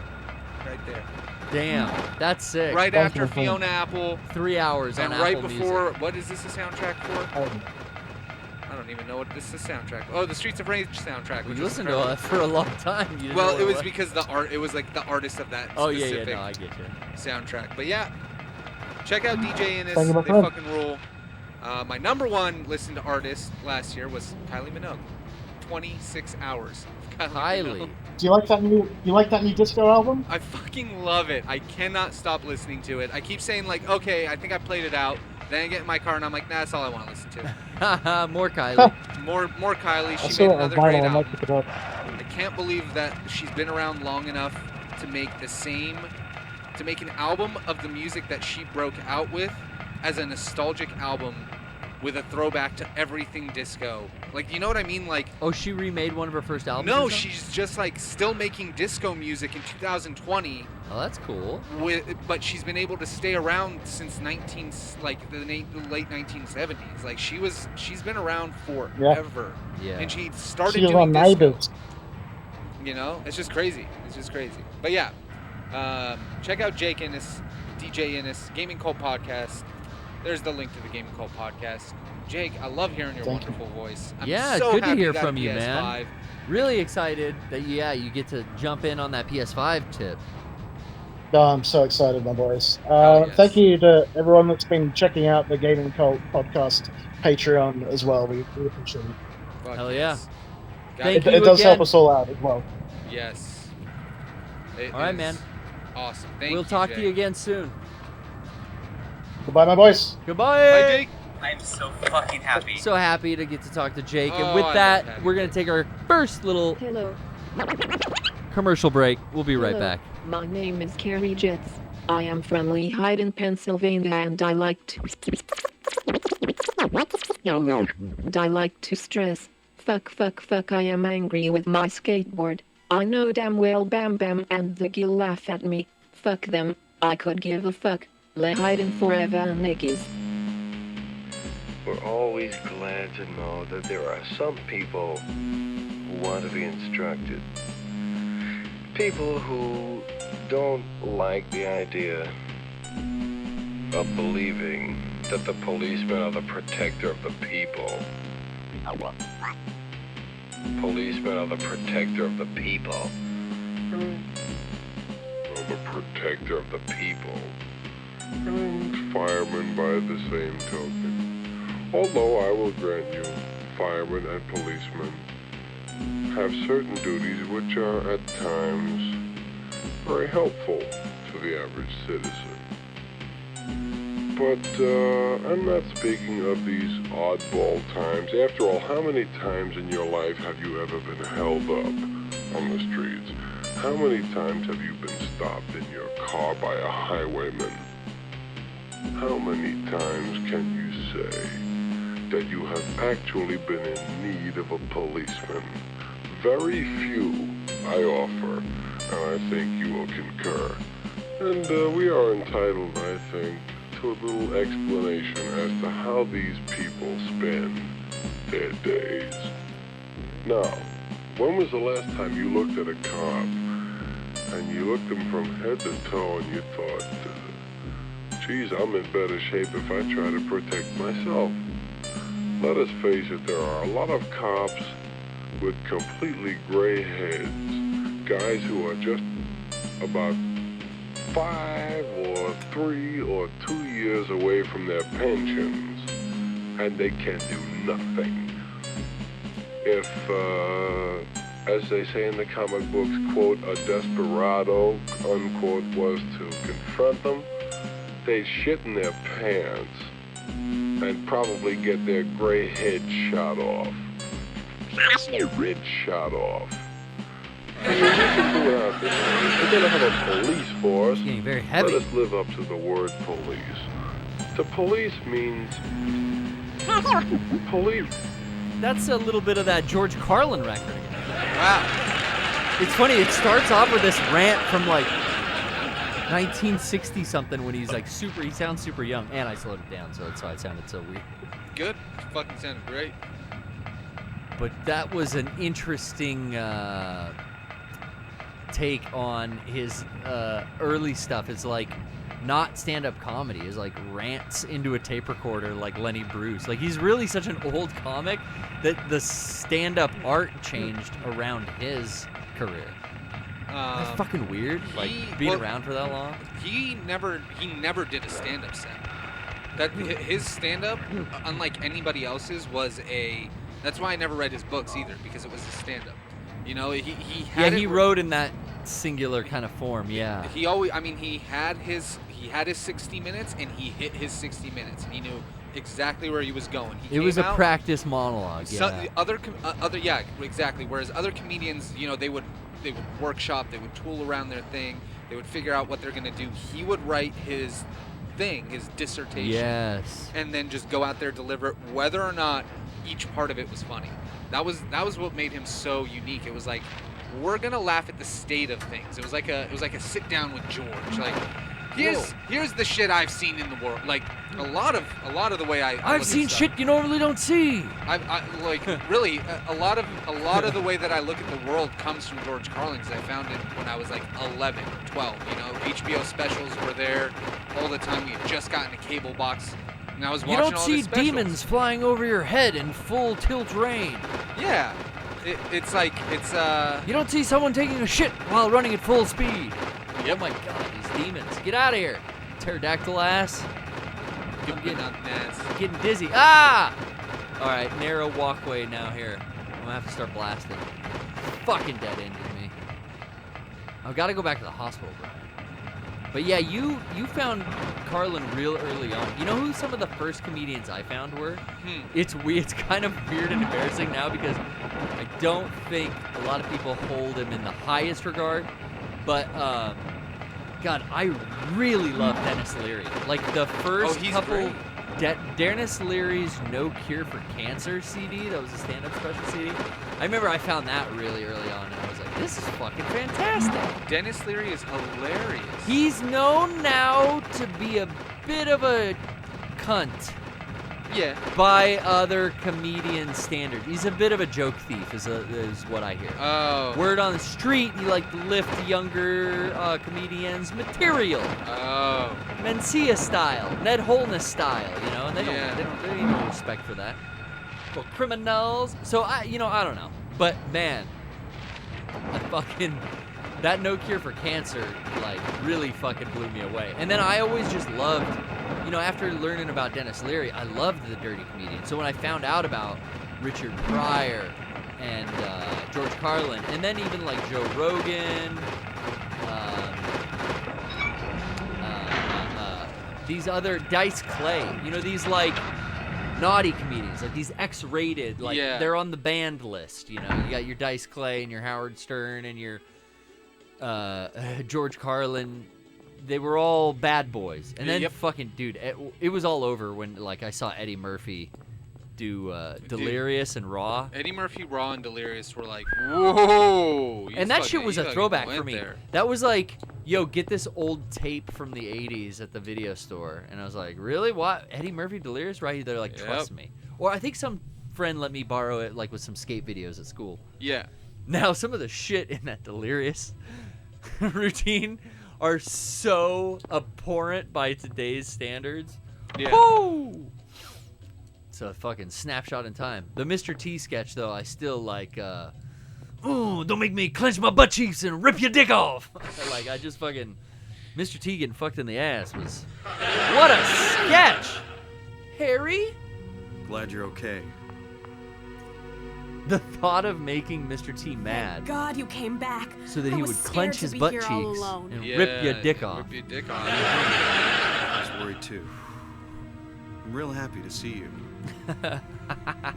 right there. Damn, that's sick. Right Thank after you. Fiona Apple, 3 hours on and right Apple before, Music. what is this a soundtrack for? I don't even know what this is a soundtrack. Oh, the Streets of Rage soundtrack. You Which is listened to incredible. it for a long time. You didn't Well, know it was what because the art. It was like the artist of that Oh, yeah, specific no, I get you. soundtrack. But yeah, check out DJ Innes. Thank you, my They friend. fucking rule. My number one listened to artist last year was Kylie Minogue. 26 hours. of Kylie. Minogue. Do you like that new disco album? I fucking love it. I cannot stop listening to it. I keep saying like, okay, I think I played it out. Then I get in my car and I'm like, nah, that's all I want to listen to. Haha, more Kylie. More Kylie. I She saw made it on another great vinyl. I album. might pick it up. I can't believe that she's been around long enough to make an album of the music that she broke out with as a nostalgic album with a throwback to everything disco. Like, you know what I mean? Like, Oh, she remade one of her first albums? no, or something? she's just like still making disco music in 2020, Oh, that's cool. but she's been able to stay around since the late 1970s. Like, she's been around forever. Yeah. And she started She was doing on disco. Neighbors. You know, it's just crazy. But yeah, check out Jake Innes, DJ Innes, Gaming Cult Podcast. There's the link to the Gaming Cult Podcast. Jake, I love hearing your Thank you. wonderful voice. I'm Yeah, so good to happy hear you got from a you, PS5. man. Really excited that you get to jump in on that PS5 tip. No, I'm so excited, my boys. Oh, yes. Thank you to everyone that's been checking out the Gaming Cult podcast Patreon as well. We appreciate it. Fuck Hell yes. Got Thank It you does help again. us all out as well. Yes. It All right, is man. Awesome. Thank We'll you, talk to Jake. you again soon. Goodbye, my boys. Goodbye. Bye, Jake. I'm so fucking happy. So happy to get to talk to Jake. Oh, And with I that, love we're going to take our first little Hello. commercial break. We'll be right Hello. back. My name is Carrie Jets. I am from Lehigh in Pennsylvania and I like to stress. Fuck, I am angry with my skateboard. I know damn well Bam Bam and the Gill laugh at me. Fuck them. I could give a fuck. Lehigh in forever, Nickies. We're always glad to know that there are some people who want to be instructed. People who don't like the idea of believing that the policemen are the protector of the people. Policemen are the protector of the people. Are the protector of the people. And firemen by the same token. Although I will grant you, firemen and policemen have certain duties which are at times very helpful to the average citizen. But I'm not speaking of these oddball times. After all, how many times in your life have you ever been held up on the streets? How many times have you been stopped in your car by a highwayman? How many times can you say that you have actually been in need of a policeman? Very few, I offer, and I think you will concur. And we are entitled, I think, to a little explanation as to how these people spend their days. Now, when was the last time you looked at a cop and you looked them from head to toe and you thought, geez, I'm in better shape if I try to protect myself? Let us face it, there are a lot of cops with completely gray heads, guys who are just about 5 or 3 or 2 years away from their pensions, and they can do nothing. If, as they say in the comic books, quote, a desperado, unquote, was to confront them, they'd shit in their pants and probably get their gray head shot off. Red shot off. We're gonna have a police force. It's getting very heavy. Let us live up to the word police. To police means police. That's a little bit of that George Carlin record again. Wow. It's funny, it starts off with this rant from like 1960 something when he's like he sounds super young, and I slowed it down, so that's why it sounded so weird. Good. Fucking sounded great. But that was an interesting take on his early stuff. It's like not stand-up comedy. It's like rants into a tape recorder like Lenny Bruce. Like he's really such an old comic that the stand-up art changed around his career. That's fucking weird. Like being around for that long. He never did a stand-up set. That his stand-up, unlike anybody else's, was a. That's why I never read his books either, because it was a stand-up. You know, he had. Yeah, he wrote in that singular kind of form. Yeah. He always. I mean, he had his 60 minutes, and he hit his 60 minutes, and he knew exactly where he was going. It was a practice monologue. Yeah. Yeah, exactly. Whereas other comedians, you know, they would workshop, they would tool around their thing, they would figure out what they're gonna do. He would write his thing, his dissertation, yes, and then just go out there, deliver it, whether or not each part of it was funny. That was what made him so unique. It was like, we're gonna laugh at the state of things. It was like a sit down with George. Like, here's the shit I've seen in the world. Like a lot of the way I've seen shit you normally don't see. I like really a lot of the way that I look at the world comes from George Carlin, because I found it when I was like 11, 12. You know, HBO specials were there all the time. We had just gotten a cable box And I was You watching don't all see the specials. demons flying over your head in full tilt rain. Yeah. It's like, it's, You don't see someone taking a shit while running at full speed. Yep. Oh my god, these demons. Get out of here. Pterodactyl ass. Getting dizzy. Ah! Alright, narrow walkway now here. I'm gonna have to start blasting. Fucking dead-ended me. I've got to go back to the hospital, bro. But yeah, you found Carlin real early on. You know who some of the first comedians I found were? It's weird. It's kind of weird and embarrassing now because I don't think a lot of people hold him in the highest regard. But God, I really love Dennis Leary. Like the first couple. Dennis Leary's No Cure for Cancer CD, that was a stand-up special CD. I remember I found that really early on, and I was like, this is fucking fantastic. Dennis Leary is hilarious. He's known now to be a bit of a cunt. Yeah. By other comedian standards. He's a bit of a joke thief, is what I hear. Oh. Word on the street, he like to lift younger comedians' material. Oh. Mencia style, Ned Holness style, you know, and they ain't no respect for that. Well, criminals. So I don't know, but man, that No Cure for Cancer like really fucking blew me away. And then I always just loved, after learning about Dennis Leary, I loved the dirty comedian. So when I found out about Richard Pryor and George Carlin, and then even like Joe Rogan. These other Dice Clay, these like naughty comedians, like these X-rated, like they're on the banned list. You got your Dice Clay and your Howard Stern and your George Carlin. They were all bad boys. And then fucking dude, it was all over when like I saw Eddie Murphy do Delirious and Raw. Eddie Murphy, Raw, and Delirious were like, whoa. And that shit was a throwback for me. That was like, yo, get this old tape from the 80s at the video store. And I was like, really? What? Eddie Murphy, Delirious? Right? They're like, trust me. Or I think some friend let me borrow it like with some skate videos at school. Yeah. Now, some of the shit in that Delirious routine are so abhorrent by today's standards. Yeah. Woo! It's a fucking snapshot in time. The Mr. T sketch, though, I still like, ooh, don't make me clench my butt cheeks and rip your dick off. Like, I just fucking... Mr. T getting fucked in the ass was... What a sketch! Harry? Glad you're okay. The thought of making Mr. T mad... Thank God you came back. So that he would clench his butt cheeks and rip your dick off. Rip your dick off. I was worried too. I'm real happy to see you.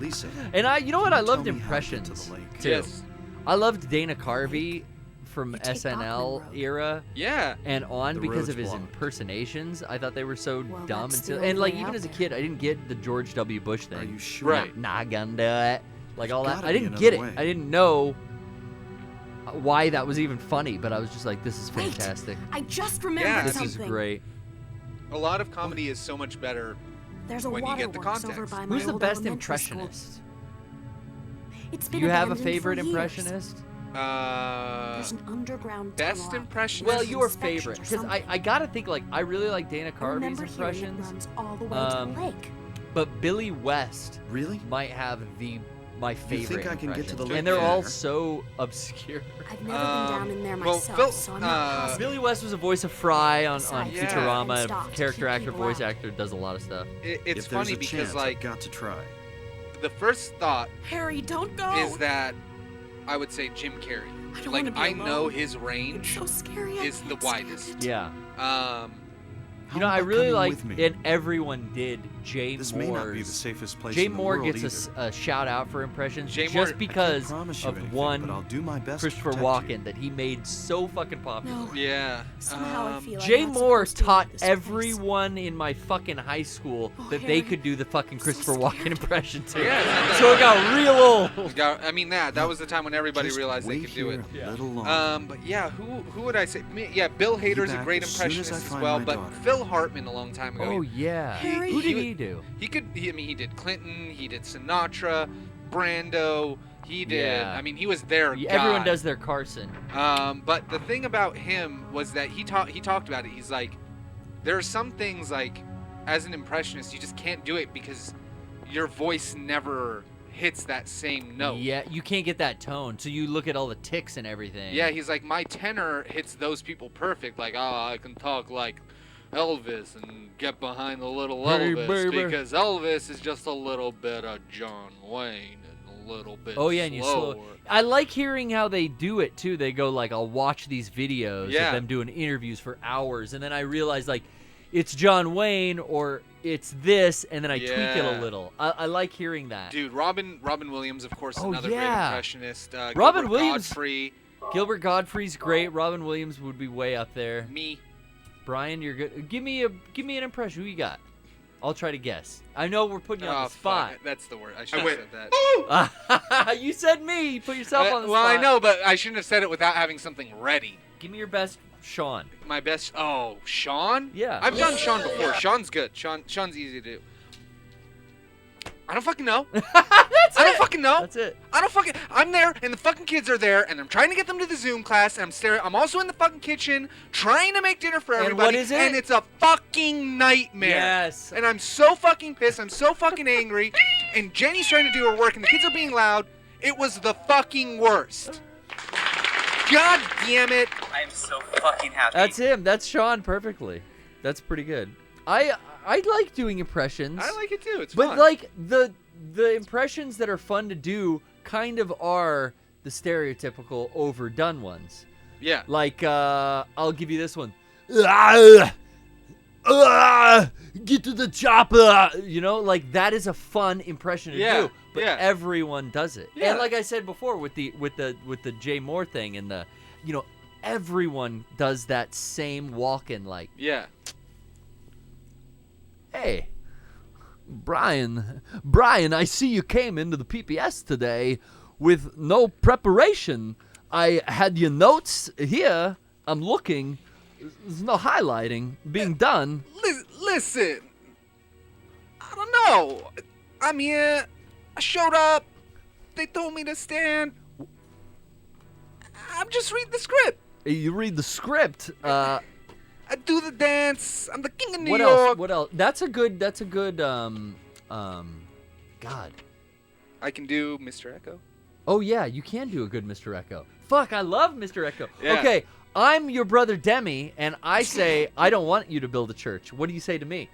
Lisa. And you know what? I loved Impressions too. Yes. I loved Dana Carvey from SNL era. Yeah. And on because of his impersonations. I thought they were so dumb and like even as a kid, I didn't get the George W. Bush thing. Are you sure? Right. Not gonna do it. Like all that. I didn't get it. I didn't know why that was even funny, but I was just like, this is fantastic. I just remembered this something. is great. A lot of comedy is so much better There's a when you get the waterworks context. over by my Who's the old best elementary school. impressionist? It's Do been you have a abandoned favorite for years. impressionist? There's an underground Best tunnel. impressionist? Well, your Inspections favorite, or because I something. gotta think like I really like Dana I Carvey's remember hearing it impressions, runs all the way to the lake. but Billy West Really? might have my favorite. think I can get to the impressions. lake and they're all there? so obscure. I've never been down in there well, myself, Phil- so I'm not positive. Billy West was a voice of Fry on Besides, Futurama, and stopped to character keep actor, people voice out. actor, does a lot of stuff. It's if there's funny a because chance, like I've got to try. the first thought Harry, don't go. is that I would say Jim Carrey. I don't Like wanna be I know alone. his range It's so scary. I is the can't stand widest. it. Yeah. How I about really coming like, with me? and everyone did, Jay This Moore's. may not be the safest place Jay in the Moore world gets either. a shout out for impressions Jay just Moore- I can't because promise you of anything, one but I'll do my best to Christopher protect you. Walken that he made so fucking popular. No. Yeah. Somehow I feel I'm Jay not Moore supposed to taught leave this place. everyone in my fucking high school Oh, that Harry, they could do the fucking so Christopher scared. Walken impression too. Yeah, it's not that So it got real old. I mean that was the time when everybody Just realized they wait could do it. here a little longer. But yeah, who would I say? Yeah, Bill Hader's a back great as soon as impressionist I as find well, my but daughter. Phil Hartman a long time ago. Oh yeah. Harry? Who did He- he do? He did Clinton, he did Sinatra, Brando, he did. Yeah. I mean, he was their Yeah, everyone guy. does their Carson. But the thing about him was that he talked about it. He's like, there are some things like as an impressionist, you just can't do it because your voice never hits that same note. Yeah, you can't get that tone. So you look at all the ticks and everything. Yeah, he's like, my tenor hits those people perfect. Like, oh, I can talk like Elvis and get behind the little Elvis baby. because Elvis is just a little bit of John Wayne and a little bit Oh yeah, and you slower. slow. I like hearing how they do it too. They go like, I'll watch these videos of them doing interviews for hours, and then I realize like, it's John Wayne or it's this, and then I tweak it a little. I like hearing that. Dude, Robin Williams, of course, another great impressionist. Robin Gilbert Williams. Godfrey. Gilbert Godfrey's great. Robin Williams would be way up there. Me. Brian, you're good. Give me an impression. Who you got? I'll try to guess. I know we're putting you on the spot. Fuck. That's the word. I should have said that. You said me. You put yourself on the spot. Well, I know, but I shouldn't have said it without having something ready. Give me your best, Sean. My best. Oh, Sean? Yeah. I've done Sean before. Sean's good. Sean's easy to do. I don't fucking know. I don't fucking know. That's it. I'm there, and the fucking kids are there, and I'm trying to get them to the Zoom class, and I'm also in the fucking kitchen trying to make dinner for everybody. And what is it? And it's a fucking nightmare. Yes. And I'm so fucking pissed. I'm so fucking angry. And Jenny's trying to do her work, and the kids are being loud. It was the fucking worst. God damn it. I am so fucking happy. That's him. That's Sean perfectly. That's pretty good. I like doing impressions. I like it too. It's but fun. Like the impressions that are fun to do kind of are the stereotypical overdone ones. Yeah. Like I'll give you this one. Get to the chopper. You know, like that is a fun impression to do. But everyone does it. Yeah. And like I said before with the Jay Moore thing and the, you know, everyone does that same walk-in like. Yeah. Hey, Brian, I see you came into the PPS today with no preparation. I had your notes here. I'm looking. There's no highlighting being done. Listen. I don't know. I'm here. I showed up. They told me to stand. I'm just reading the script. You read the script. I do the dance. I'm the king of New What York. else? What else? That's a good. God. I can do Mr. Echo. Oh yeah, you can do a good Mr. Echo. Fuck, I love Mr. Echo. Yeah. Okay, I'm your brother Demi, and I say I don't want you to build a church. What do you say to me?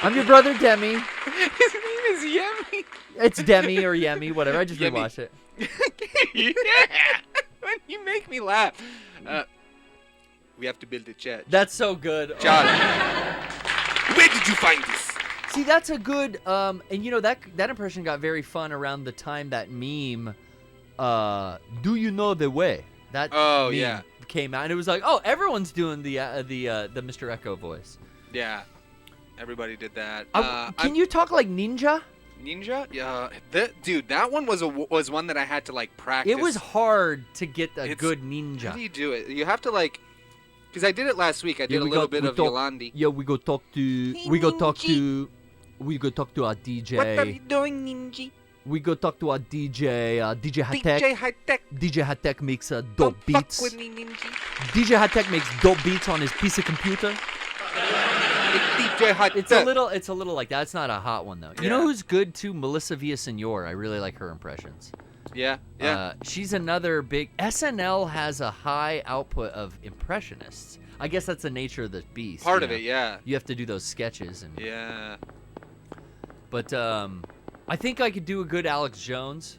I'm your brother Demi. His name is Yemi. It's Demi or Yemi, whatever. I just Yemi. rewatched it. Yeah. You make me laugh. We have to build a church. That's so good. John, where did you find this? See, that's a good, and you know, that impression got very fun around the time that meme, do you know the way? That meme came out, and it was like, oh, everyone's doing the Mr. Echo voice. Yeah, everybody did that. Can you talk like Ninja? Ninja? Yeah, dude, that one was one that I had to like practice. It was hard to get a good Ninja. How do you do it? You have to like, because I did it last week. I did a little bit of Yolandi. Yeah, we go talk to our DJ. What are you doing, Ninja? We go talk to our DJ, DJ Hatek. DJ High-Tech. DJ Hatek makes dope Don't beats. fuck with me, Ninja. DJ Hatek makes dope beats on his piece of computer. DJ High-Tech. It's a little like that. It's not a hot one though. You know who's good too? Melissa Villasenor. I really like her impressions. Yeah, yeah. She's another big. SNL has a high output of impressionists. I guess that's the nature of the beast. Part of it, yeah. You have to do those sketches and. Yeah. But I think I could do a good Alex Jones.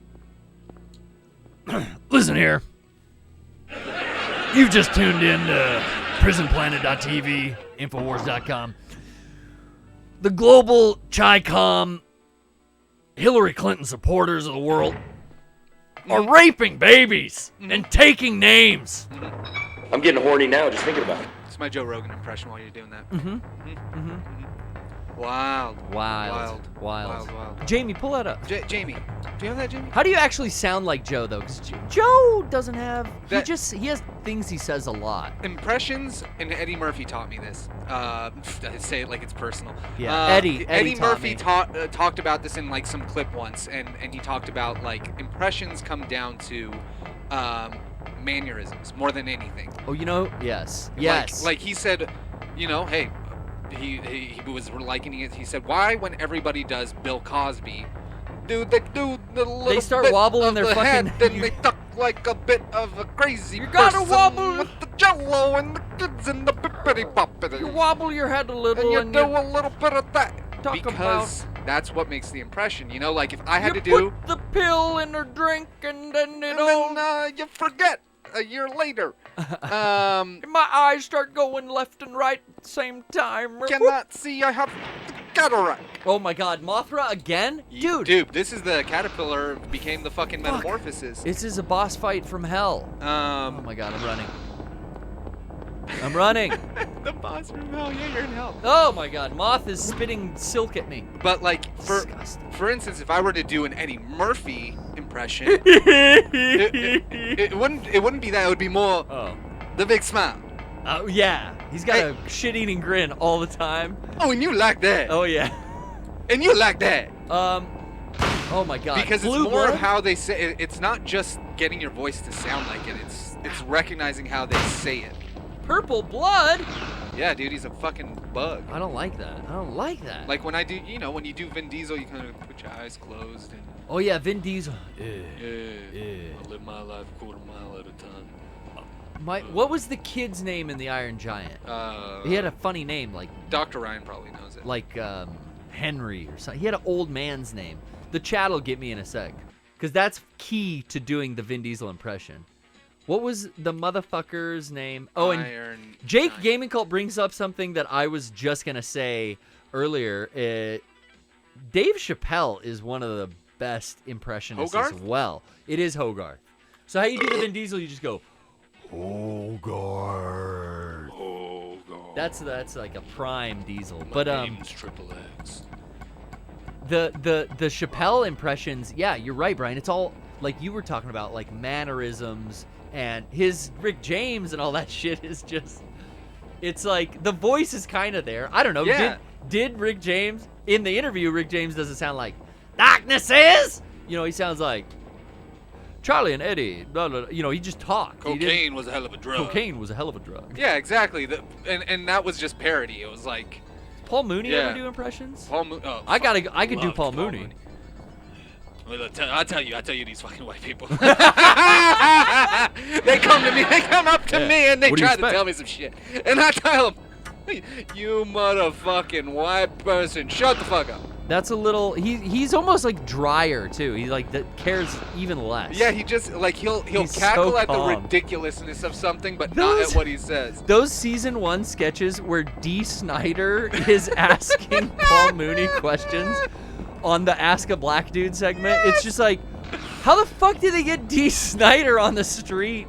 Listen here. You've just tuned in to PrisonPlanet.tv, Infowars.com. The global Chi-Com Hillary Clinton supporters of the world are raping babies and taking names. I'm getting horny now just thinking about it. It's my Joe Rogan impression while you're doing that. Wild. Wild. Jamie, pull that up. Jamie, do you have that, Jamie? How do you actually sound like Joe, though? Because Joe doesn't have... He has things he says a lot. Impressions, and Eddie Murphy taught me this. I say it like it's personal. Yeah, Eddie Murphy talked about this in like some clip once, and he talked about like impressions come down to mannerisms more than anything. Oh, yes. Yes. Like he said, hey, he was likening it. He said, why when everybody does Bill Cosby, do they do the little They start bit wobbling of their the fucking- head, then they talk like a bit of a crazy You gotta person wobble. with the jello and the kids and the bippity boppity. You wobble your head a little, and you do a little bit of that. Talk Because that's what makes the impression. Like if I had you to do, put the pill in her drink and then and then you forget a year later. My eyes start going left and right at the same time. Cannot see. I have cataract. Oh my God, Mothra again, Dude, this is the caterpillar became the fucking metamorphosis. This is a boss fight from hell. Oh my God, I'm running. I'm running. The boss from hell. Yeah, you're in hell. Oh my God, Moth is spitting silk at me. But like, for instance, if I were to do an Eddie Murphy impression, it wouldn't be that. It would be more the big smile. Oh yeah, he's got a shit-eating grin all the time. Oh, and you like that. Oh yeah. And you like that. Oh my God. Because Blue it's more blood? of how they say it. It's not just getting your voice to sound like it. It's recognizing how they say it. Purple blood? Yeah, dude, he's a fucking bug. I don't like that. I don't like that. Like when I do, when you do Vin Diesel, you kind of put your eyes closed and. Oh yeah, Vin Diesel. I live my life a quarter mile at a time. What was the kid's name in The Iron Giant? He had a funny name, like Dr. Ryan probably knows it. Like Henry or something. He had an old man's name. The chat will get me in a sec, because that's key to doing the Vin Diesel impression. What was the motherfucker's name? Oh, and Jake Gaming Cult brings up something that I was just gonna say earlier. Dave Chappelle is one of the best impressionists as well. It is Hogarth. So how you do the Vin Diesel? You just go, Hogarth. Hogarth. That's like a prime Diesel. But name's Triple X. The Chappelle impressions. Yeah, you're right, Brian. It's all like you were talking about, like mannerisms. And his Rick James and all that shit is just, it's like, the voice is kind of there. I don't know. Yeah. Did Rick James, in the interview, Rick James doesn't sound like, darkness is? He sounds like, Charlie and Eddie, blah, blah, blah. He just talked. Cocaine was a hell of a drug. Cocaine was a hell of a drug. Yeah, exactly. And that was just parody. It was like. Paul Mooney ever do impressions? Paul Mooney. Oh, I could do Paul Mooney. I'll tell you these fucking white people. They come up to me and they try to tell me some shit. And I tell them, you motherfucking white person, shut the fuck up. That's a little, he's almost like drier too. He like that cares even less. Yeah, he just like he'll cackle at the ridiculousness of something, but not at what he says. Those season 1 sketches where D. Snyder is asking Paul Mooney questions on the Ask a Black Dude segment. It's just like, how the fuck did they get D. Snyder on the street?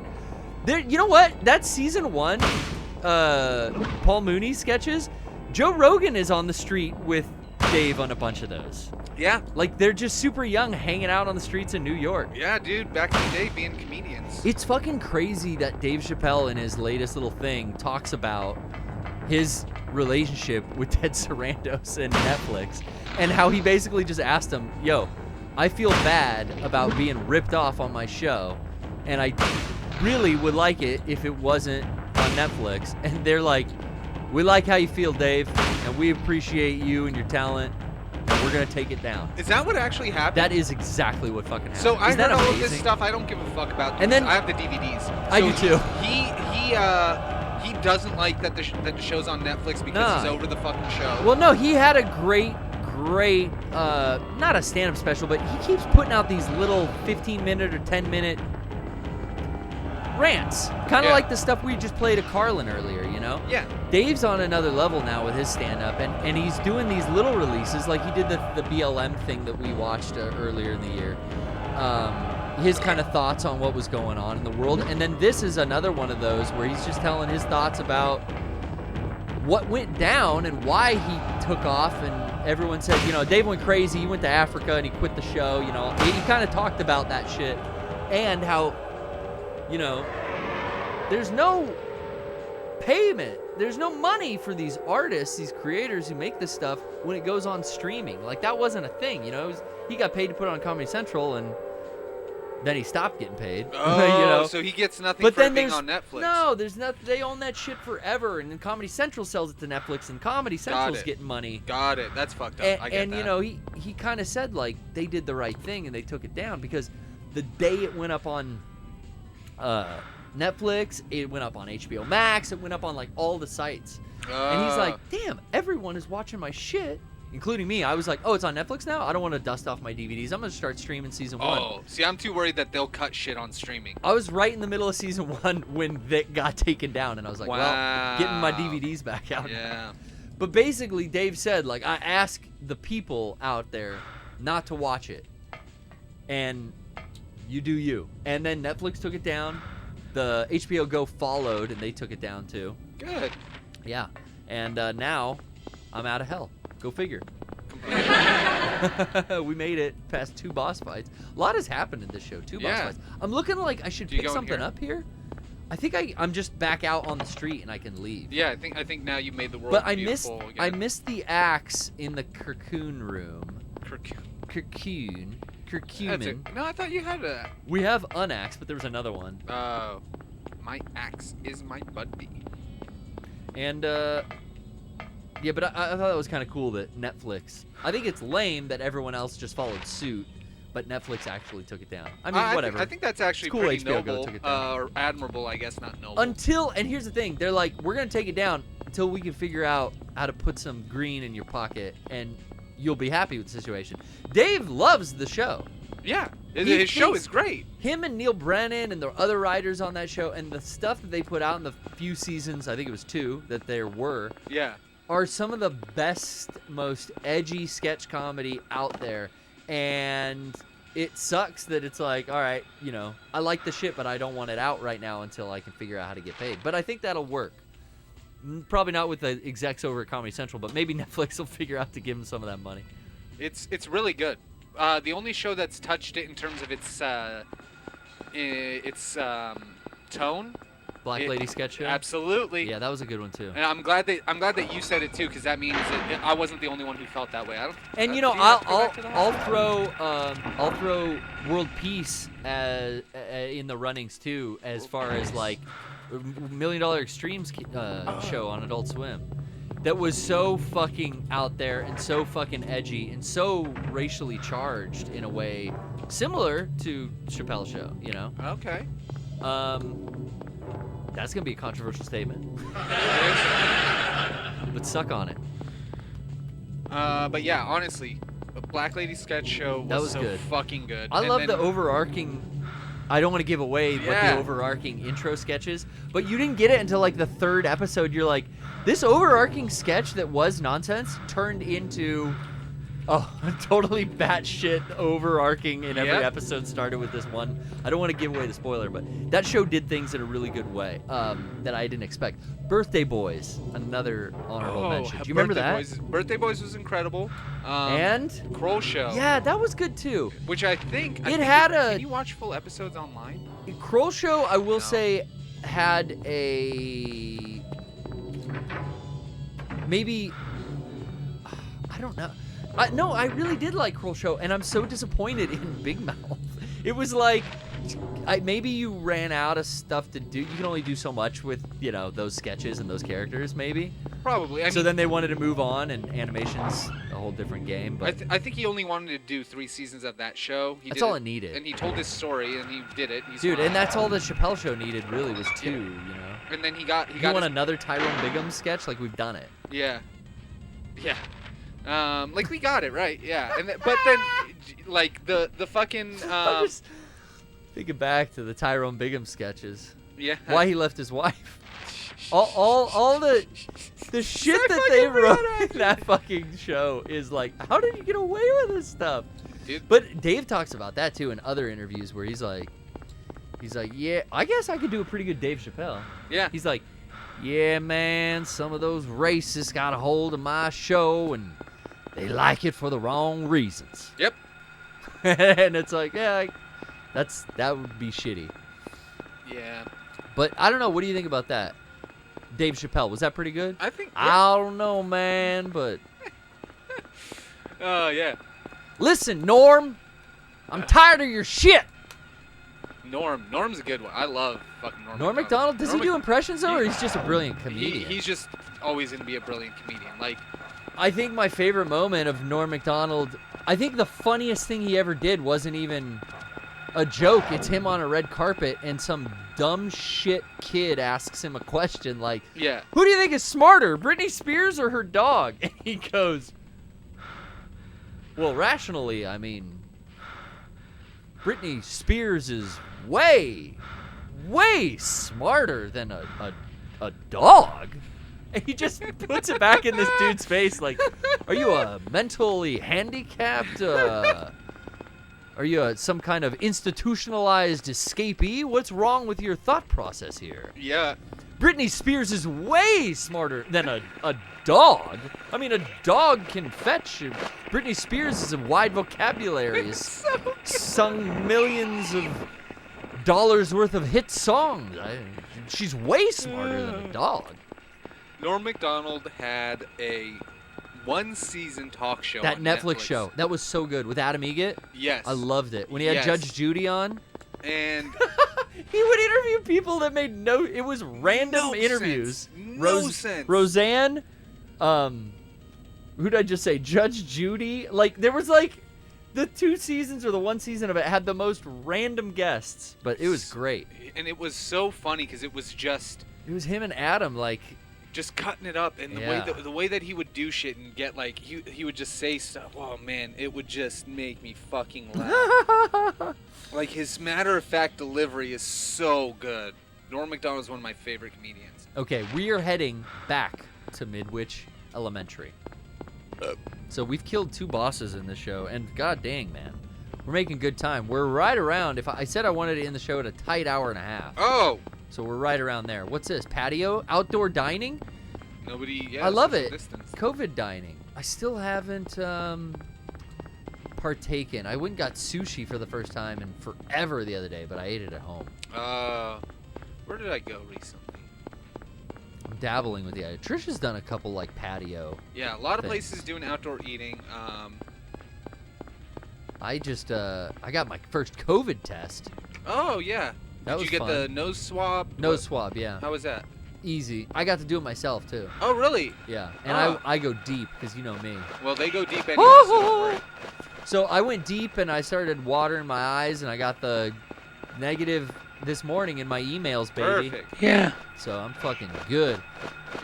You know what? That's season 1 Paul Mooney sketches. Joe Rogan is on the street with Dave on a bunch of those. Yeah. Like, they're just super young, hanging out on the streets in New York. Yeah, dude, back in the day, being comedians. It's fucking crazy that Dave Chappelle, in his latest little thing, talks about his relationship with Ted Sarandos and Netflix, and how he basically just asked him, yo, I feel bad about being ripped off on my show, and I really would like it if it wasn't on Netflix. And they're like, we like how you feel, Dave, and we appreciate you and your talent, and we're gonna take it down. Is that what actually happened? That is exactly what fucking happened. So I Isn't that heard all of amazing? this stuff. I don't give a fuck about. And then I have the DVDs. I do too. He doesn't like that the show's on Netflix because he's over the fucking show. Well, no, he had a great, not a stand-up special, but he keeps putting out these little 15-minute or 10-minute rants. Kind of like the stuff we just played at Carlin earlier, Yeah. Dave's on another level now with his stand-up, and he's doing these little releases, like he did the BLM thing that we watched earlier in the year. His kind of thoughts on what was going on in the world. And then this is another one of those where he's just telling his thoughts about what went down and why he took off. And everyone said, Dave went crazy. He went to Africa and he quit the show. He kind of talked about that shit and how, there's no payment. There's no money for these artists, these creators who make this stuff when it goes on streaming. Like, that wasn't a thing, he got paid to put it on Comedy Central, and Then he stopped getting paid. Oh, so he gets nothing for being on Netflix. No, there's nothing. They own that shit forever, and then Comedy Central sells it to Netflix, and Comedy Central's getting money. Got it. That's fucked up. I get that. You know, he kind of said like they did the right thing and they took it down because the day it went up on Netflix, it went up on HBO Max, it went up on like all the sites, and he's like, damn, everyone is watching my shit. Including me. I was like, oh, it's on Netflix now? I don't want to dust off my DVDs. I'm going to start streaming season 1. Oh, see, I'm too worried that they'll cut shit on streaming. I was right in the middle of season 1 when that got taken down, and I was like, well, getting my DVDs back out now. But basically, Dave said, like, I ask the people out there not to watch it. And you do you. And then Netflix took it down. The HBO Go followed, and they took it down, too. Good. Yeah. And now I'm out of hell. Go figure. We made it past 2 boss fights. A lot has happened in this show. 2 boss fights. I'm looking like I should pick something up here. I think I'm just back out on the street and I can leave. Yeah, I think now you made the world beautiful again. I missed the axe in the cocoon room. Cocoon. No, I thought you had a... We have an axe, but there was another one. My axe is my buddy. And yeah, but I thought it was kind of cool that Netflix... I think it's lame that everyone else just followed suit, but Netflix actually took it down. I mean, whatever. I think that's actually cool. pretty HBO noble, took it down. or admirable, I guess, not noble. And here's the thing. They're like, we're going to take it down until we can figure out how to put some green in your pocket, and you'll be happy with the situation. Dave loves the show. Yeah, his show is great. Him and Neil Brennan and the other writers on that show and the stuff that they put out in the few seasons, I think it was 2, that there were. Yeah. Are some of the best, most edgy sketch comedy out there. And it sucks that it's like, all right, you know, I like the shit, but I don't want it out right now until I can figure out how to get paid. But I think that'll work. Probably not with the execs over at Comedy Central, but maybe Netflix will figure out to give them some of that money. It's really good. The only show that's touched it in terms of its tone. Black Lady sketch show? Absolutely. Yeah, that was a good one too. And I'm glad that you said it too, because that means that I wasn't the only one who felt that way. And you know, I'll throw World Peace in the runnings too, as far as like $1 Million Extremes show on Adult Swim. That was so fucking out there and so fucking edgy and so racially charged in a way similar to Chappelle's show, you know? Okay. That's going to be a controversial statement. But suck on it. But yeah, honestly, a Black Lady sketch show was so good. Fucking good. I love the overarching... I don't want to give away what the overarching intro sketch is, but you didn't get it until like the 3rd episode. You're like, this overarching sketch that was nonsense turned into totally batshit overarching, and every episode started with this one. I don't want to give away the spoiler, but that show did things in a really good way that I didn't expect. Birthday Boys, another honorable mention. Do you remember that? Birthday Boys was incredible. And Kroll Show. Yeah, that was good too. Which I think had a. Can you watch full episodes online? Kroll Show, I will say, had a maybe. I don't know. No, I really did like Kroll Show, and I'm so disappointed in Big Mouth. It was like, maybe you ran out of stuff to do. You can only do so much with, you know, those sketches and those characters, maybe. Probably. I mean, then they wanted to move on, and animation's a whole different game. But I think he only wanted to do 3 seasons of that show. That's all it needed. And he told his story, and he did it. Dude, and that's all the Chappelle Show needed, really, was 2, you know? And then he got another Tyrone Bigham sketch? Like, we've done it. Yeah. Yeah. Like we got it right, yeah. But then, like the fucking. I'm just thinking back to the Tyrone Bigham sketches. Yeah. Why he left his wife. All the shit that they wrote in that fucking show is like, how did you get away with this stuff? Dude. But Dave talks about that too in other interviews where he's like, yeah, I guess I could do a pretty good Dave Chappelle. Yeah. He's like, yeah, man, some of those racists got a hold of my show and they like it for the wrong reasons. Yep. And it's like, yeah, that would be shitty. Yeah. But I don't know. What do you think about that? Dave Chappelle, was that pretty good? I think. Yeah. I don't know, man, but. Oh, yeah. Listen, Norm, I'm tired of your shit. Norm's a good one. I love fucking Norm. Norm Macdonald, does he do impressions though, or he's just a brilliant comedian? He's just always gonna be a brilliant comedian. Like, I think my favorite moment of Norm Macdonald, I think the funniest thing he ever did wasn't even a joke. It's him on a red carpet and some dumb shit kid asks him a question like, yeah, who do you think is smarter, Britney Spears or her dog? And he goes, well, rationally, I mean, Britney Spears is way smarter than a dog. And he just puts it back in this dude's face like, are you a mentally handicapped, are you some kind of institutionalized escapee? What's wrong with your thought process here? Yeah. Britney Spears is way smarter than a dog. I mean, a dog can fetch. Britney Spears has a wide vocabulary. Has sung millions of dollars worth of hit songs. She's way smarter than a dog. Norm Macdonald had a one-season talk show That on Netflix show. That was so good. With Adam Egget? Yes. I loved it. When he had Judge Judy on. And he would interview people that made it was random interviews. No sense. Roseanne, who'd I just say? Judge Judy. Like, there was like the 2 seasons or the 1 season of it had the most random guests, but it was great. And it was so funny because it was him and Adam, like, just cutting it up, and the way that he would do shit and get like he would just say stuff. Oh man, it would just make me fucking laugh. Like, his matter-of-fact delivery is so good. Norm Macdonald is one of my favorite comedians. Okay, we are heading back to Midwich Elementary. So we've killed 2 bosses in this show, and god dang, man, we're making good time. We're right around, if I said I wanted to end the show at a tight hour and a half. Oh! So we're right around there. What's this, patio? Outdoor dining? Nobody, I love it. Distance. COVID dining. I still haven't partaken. I went and got sushi for the first time in forever the other day, but I ate it at home. Where did I go recently? I'm dabbling with the idea. Trisha's done a couple like patio. Yeah, a lot of things. places doing outdoor eating. I just I got my first COVID test. Oh yeah. That Did was you get fun. the nose swab? Nose swab, yeah. How was that? Easy. I got to do it myself too. Oh really? Yeah, and I go deep because you know me. Well, they go deep anyway. So don't worry. So I went deep and I started watering my eyes and I got the negative this morning in my emails, baby. Perfect. Yeah. So I'm fucking good.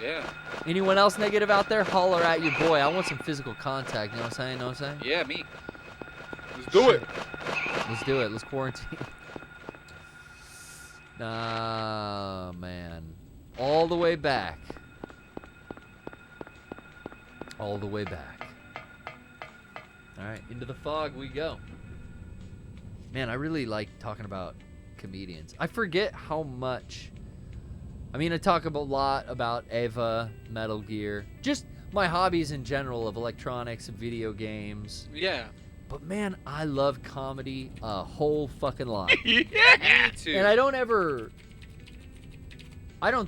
Yeah. Anyone else negative out there? Holler at your boy. I want some physical contact. You know what I'm saying? Know what I'm saying? Yeah, me. Let's do it. Let's do it. Let's quarantine. Nah, man. All the way back. All the way back. All right, into the fog we go. Man, I really like talking about comedians. I forget how much. I mean, I talk a lot about Eva, Metal Gear, just my hobbies in general of electronics and video games. Yeah. But man, I love comedy a whole fucking lot. Me too. And I don't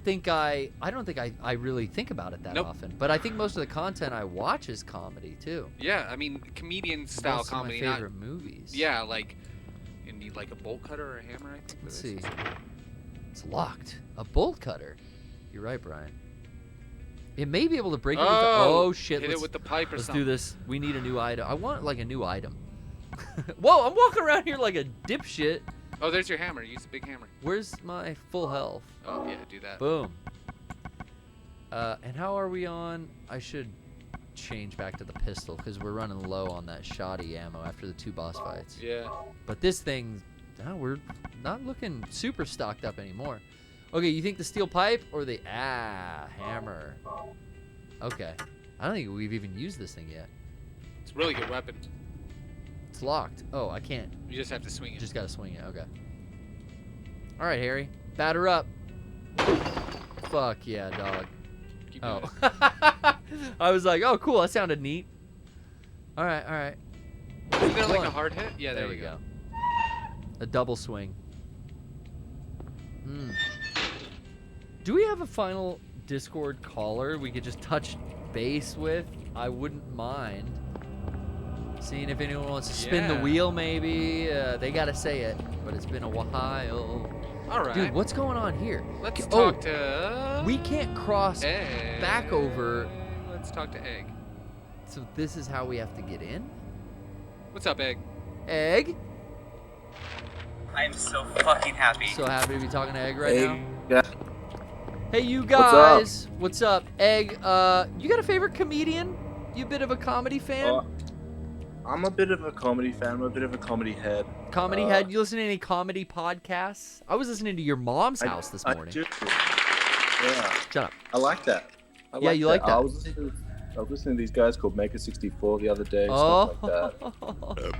think I really think about it that often. But I think most of the content I watch is comedy too. Yeah, I mean, comedian style Most comedy. Of my favorite movies. Yeah, like you need like a bolt cutter or a hammer. I think. Let's see. It's locked. A bolt cutter. You're right, Brian. It may be able to break it with the... Oh, shit. Hit it with the pipe or let's something. do this. We need a new item. I want, like, a new item. Whoa, I'm walking around here like a dipshit. Oh, there's your hammer. Use the big hammer. Where's my full health? Oh, yeah, do that. Boom. And how are we on? I should change back to the pistol because we're running low on that shoddy ammo after the 2 boss fights. Yeah. But this thing... Oh, we're not looking super stocked up anymore. Okay, you think the steel pipe or the hammer? Okay. I don't think we've even used this thing yet. It's a really good weapon. It's locked. Oh, I can't. You just have to swing it. Just gotta swing it. Okay. All right, Harry. Batter up. Fuck yeah, dog. Keep doing it. I was like, oh, cool. That sounded neat. All right, all right. Isn't there like a hard hit? Yeah, there we go. A double swing. Do we have a final Discord caller we could just touch base with? I wouldn't mind. Seeing if anyone wants to spin the wheel, maybe. They gotta say it, but it's been a while. All right. Dude, what's going on here? Let's talk to... We can't cross Egg. back over. Let's talk to Egg. So this is how we have to get in? What's up, Egg? Egg? I am so fucking happy. So happy to be talking to Egg right now. Yeah. Hey, you guys. What's up? Egg, you got a favorite comedian? You a bit of a comedy fan? I'm a bit of a comedy fan. I'm a bit of a comedy head. Comedy head? You listen to any comedy podcasts? I was listening to your mom's house this morning. I do. Yeah. Shut up. I like that. You like that? I was listening to these guys called Maker 64 the other day. Stuff like that.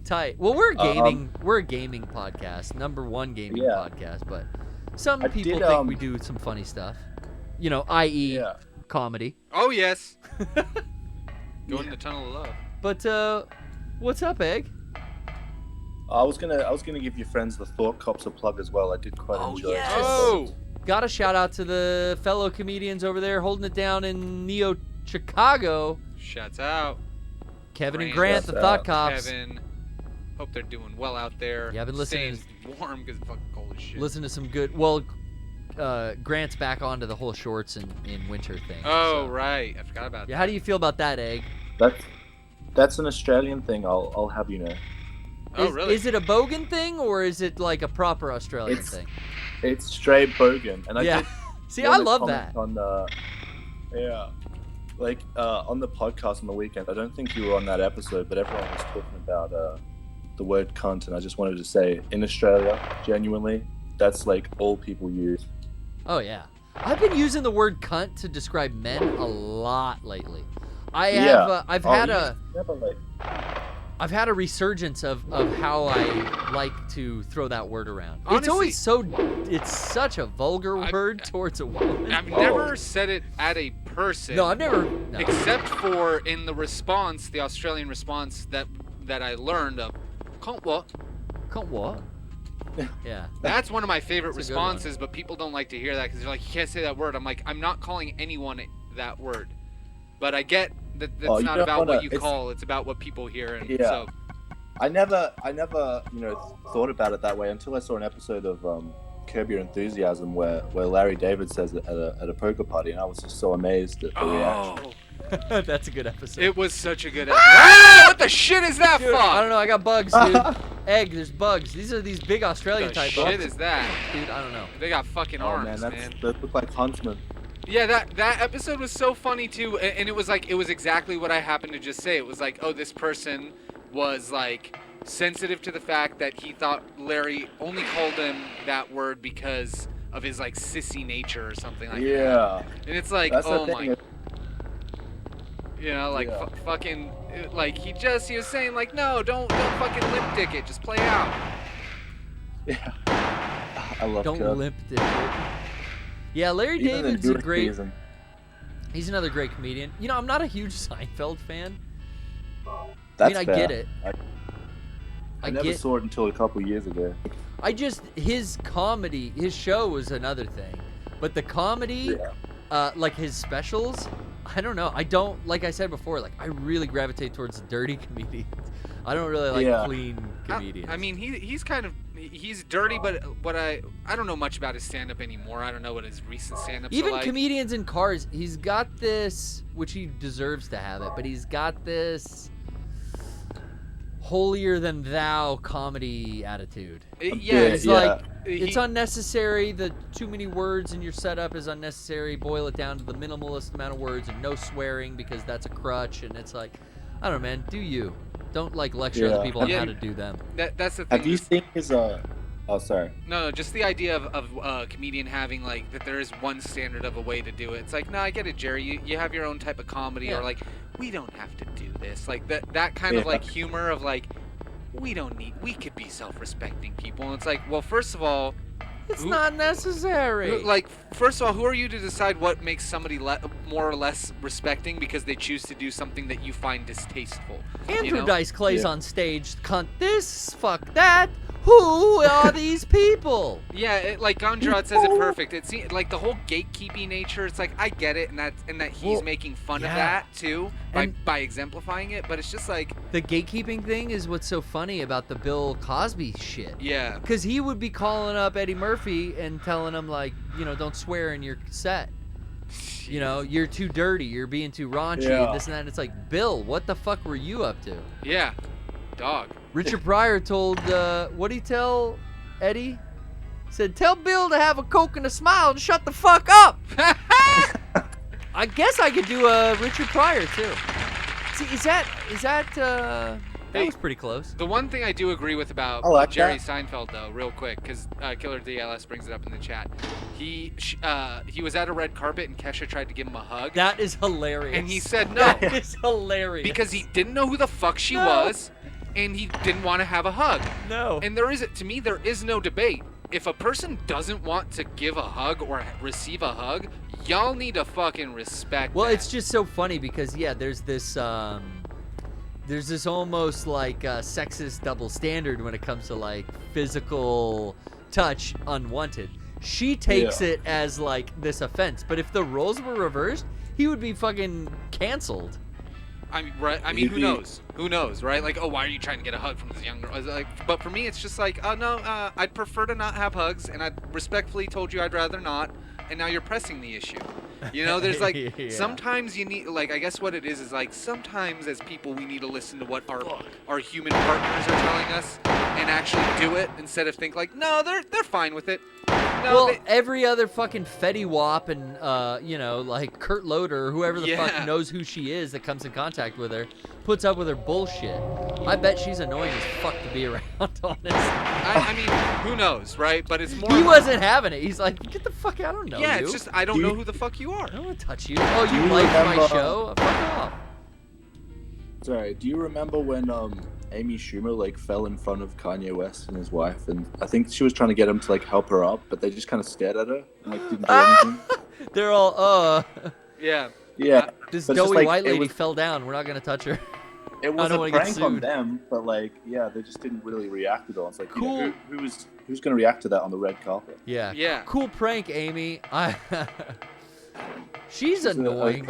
Tight. Well, we're a gaming podcast, #1 gaming podcast, but some people think we do some funny stuff. You know, i.e. comedy. Oh yes. Going in the tunnel of love. But what's up, Egg? I was gonna give your friends the Thought Cops a plug as well. I did quite enjoy it. Oh, got a shout out to the fellow comedians over there holding it down in Neo Chicago. Shouts out. Kevin and Grant, the Thought Cops. Kevin. Hope they're doing well out there. Yeah, I've been listening. Staying warm because it's fucking cold as shit. Listen to some good. Well, Grant's back onto the whole shorts in winter thing. Oh, right. I forgot about that. Yeah, how do you feel about that, Egg? That's an Australian thing. I'll have you know. Oh, really? Is it a bogan thing or is it like a proper Australian thing? It's straight bogan, and I did. See, I love that. On the, on the podcast on the weekend. I don't think you were on that episode, but everyone was talking about the word cunt, and I just wanted to say, in Australia, genuinely, that's like all people use. Oh yeah, I've been using the word cunt to describe men a lot lately. I've had a resurgence of how I like to throw that word around. Honestly, it's such a vulgar word towards a woman. I've never said it at a person. No, I've never. No. Except for in the response, the Australian response that I learned of, cunt what? Cunt what? Yeah. That's one of my favorite responses, but people don't like to hear that because they're like, you can't say that word. I'm like, I'm not calling anyone that word. But I get that that's not about what you call, it's about what people hear. And so I never, thought about it that way until I saw an episode of Curb Your Enthusiasm where Larry David says it at a poker party, and I was just so amazed at the reaction. That's a good episode. It was such a good episode. What the shit is that dude, fuck? I don't know. I got bugs, dude. Egg, there's bugs. These are these big Australian type bugs. What the shit is that? Dude, I don't know. They got fucking arms, man. They look like huntsmen. Yeah, that episode was so funny too, and it was exactly what I happened to just say. It was like, oh, this person was like sensitive to the fact that he thought Larry only called him that word because of his like sissy nature or something like that. Yeah. And it's like, oh my. You know, like fucking, like he was saying like, no, don't fucking lip dick it, just play out. Yeah. I love Don't Curb. lip dick it. Yeah, Larry David's a great. He's another great comedian. You know, I'm not a huge Seinfeld fan. That's I fair. get it. I never saw it until a couple years ago. His comedy, his show was another thing, but the comedy, like his specials, I don't know. I don't, like I said before, like I really gravitate towards the dirty comedians. I don't really like clean comedians. I mean, he's dirty, but I don't know much about his stand-up anymore. I don't know what his recent stand-ups are like. Even comedians in cars, he's got this, which he deserves to have it, but he's got this holier than thou comedy attitude. It's like it's unnecessary. The too many words in your setup is unnecessary. Boil it down to the minimalist amount of words and no swearing because that's a crutch. And it's like, I don't know, man. Do you? Don't like lecture other people on how to do them. That's the thing. Have you seen his Oh, sorry. No, just the idea of a comedian having like that there is one standard of a way to do it. It's like, no, I get it, Jerry. You have your own type of comedy, or like, we don't have to do this. Like that kind of like humor of like, we could be self-respecting people. And it's like, well, first of all, it's not necessary. Like, first of all, who are you to decide what makes somebody more or less respecting because they choose to do something that you find distasteful? Andrew Dice Clay's on stage, cunt this, fuck that. Who are these people? Yeah, like Gondrod says it perfect. It seems like the whole gatekeeping nature. It's like I get it, and that he's making fun of that too by exemplifying it. But it's just like the gatekeeping thing is what's so funny about the Bill Cosby shit. Yeah, because he would be calling up Eddie Murphy and telling him like, don't swear in your set. You're too dirty. You're being too raunchy. And this and that. And it's like, Bill, what the fuck were you up to? Yeah, dog. Richard Pryor told, what'd he tell Eddie? He said, tell Bill to have a Coke and a smile and shut the fuck up. I guess I could do a Richard Pryor, too. See, that was pretty close. The one thing I do agree with about Jerry Seinfeld, though, real quick, because Killer DLS brings it up in the chat. He was at a red carpet and Kesha tried to give him a hug. That is hilarious. And he said no. That is hilarious. Because he didn't know who the fuck she was. And he didn't want to have a hug. No. And there is no debate. If a person doesn't want to give a hug or receive a hug, y'all need to fucking respect that. It's just so funny because, there's this almost like sexist double standard when it comes to like physical touch unwanted. She takes it as like this offense, but if the roles were reversed, he would be fucking canceled. I mean, right? I mean, who knows? Who knows, right? Like, why are you trying to get a hug from this young girl? Like, but for me, it's just like, no, I'd prefer to not have hugs, and I respectfully told you I'd rather not, and now you're pressing the issue. There's like, sometimes you need, like, I guess what it is like, sometimes as people, we need to listen to what our human partners are telling us, and actually do it, instead of think like, no, they're fine with it. No, every other fucking Fetty Wap and, like Kurt Loder or whoever the fuck knows who she is that comes in contact with her, puts up with her bullshit. I bet she's annoying as fuck to be around, honestly. I mean, who knows, right? But it's more... He wasn't having it. He's like, get the fuck out, I don't know you. It's just, I don't know who the fuck you are. I don't want to touch you. Oh, you like my show? Fuck off. Sorry, do you remember when, Amy Schumer like fell in front of Kanye West and his wife, and I think she was trying to get him to like help her up, but they just kind of stared at her and like didn't do anything. They're all Yeah. This doughy white lady fell down. We're not gonna touch her. It was a prank on them, but like they just didn't really react at all. It's like cool. Who's gonna react to that on the red carpet? Yeah. Cool prank, Amy. She's annoying.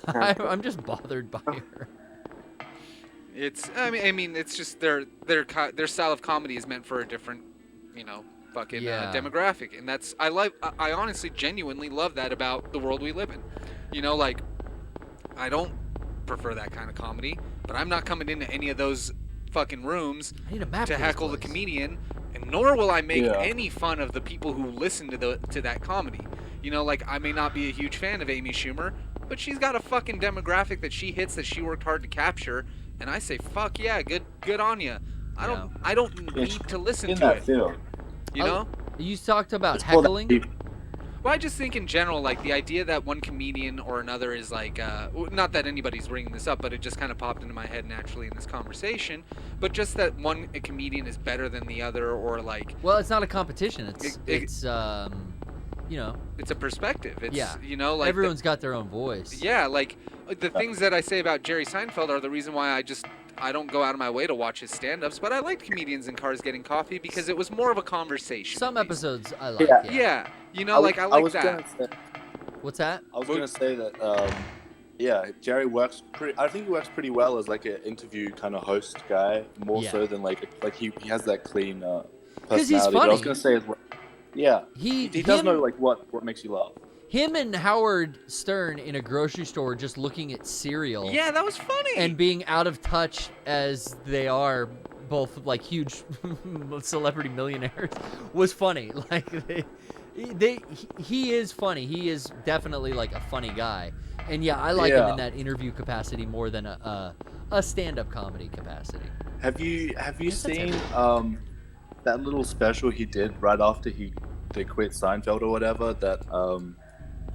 I'm just bothered by her. I mean, it's just their style of comedy is meant for a different, fucking demographic, and that's I honestly, genuinely love that about the world we live in. Like, I don't prefer that kind of comedy, but I'm not coming into any of those fucking rooms to heckle the comedian, and nor will I make any fun of the people who listen to that comedy. Like, I may not be a huge fan of Amy Schumer, but she's got a fucking demographic that she hits that she worked hard to capture. And I say, fuck yeah, good on ya. I don't need to listen to it. You talked about heckling? Well, I just think in general, like, the idea that one comedian or another is like, not that anybody's bringing this up, but it just kind of popped into my head naturally in this conversation, but just that one comedian is better than the other, or like... Well, it's not a competition. It's a perspective. It's, like... Everyone's got their own voice. Yeah, like... The things that I say about Jerry Seinfeld are the reason why I don't go out of my way to watch his stand-ups, but I liked Comedians in Cars Getting Coffee because it was more of a conversation. Some episodes I like. Yeah. I like that. What's that? I was going to say that, Jerry works I think he works pretty well as like an interview kind of host guy, more so than like he has that clean personality. Because he's funny. But I was going to say as well, he does know like what makes you laugh. Him and Howard Stern in a grocery store just looking at cereal. Yeah, that was funny. And being out of touch as they are, both like huge celebrity millionaires, was funny. Like he is funny. He is definitely like a funny guy. And I like him in that interview capacity more than a stand-up comedy capacity. Have you seen that little special he did right after they quit Seinfeld or whatever? That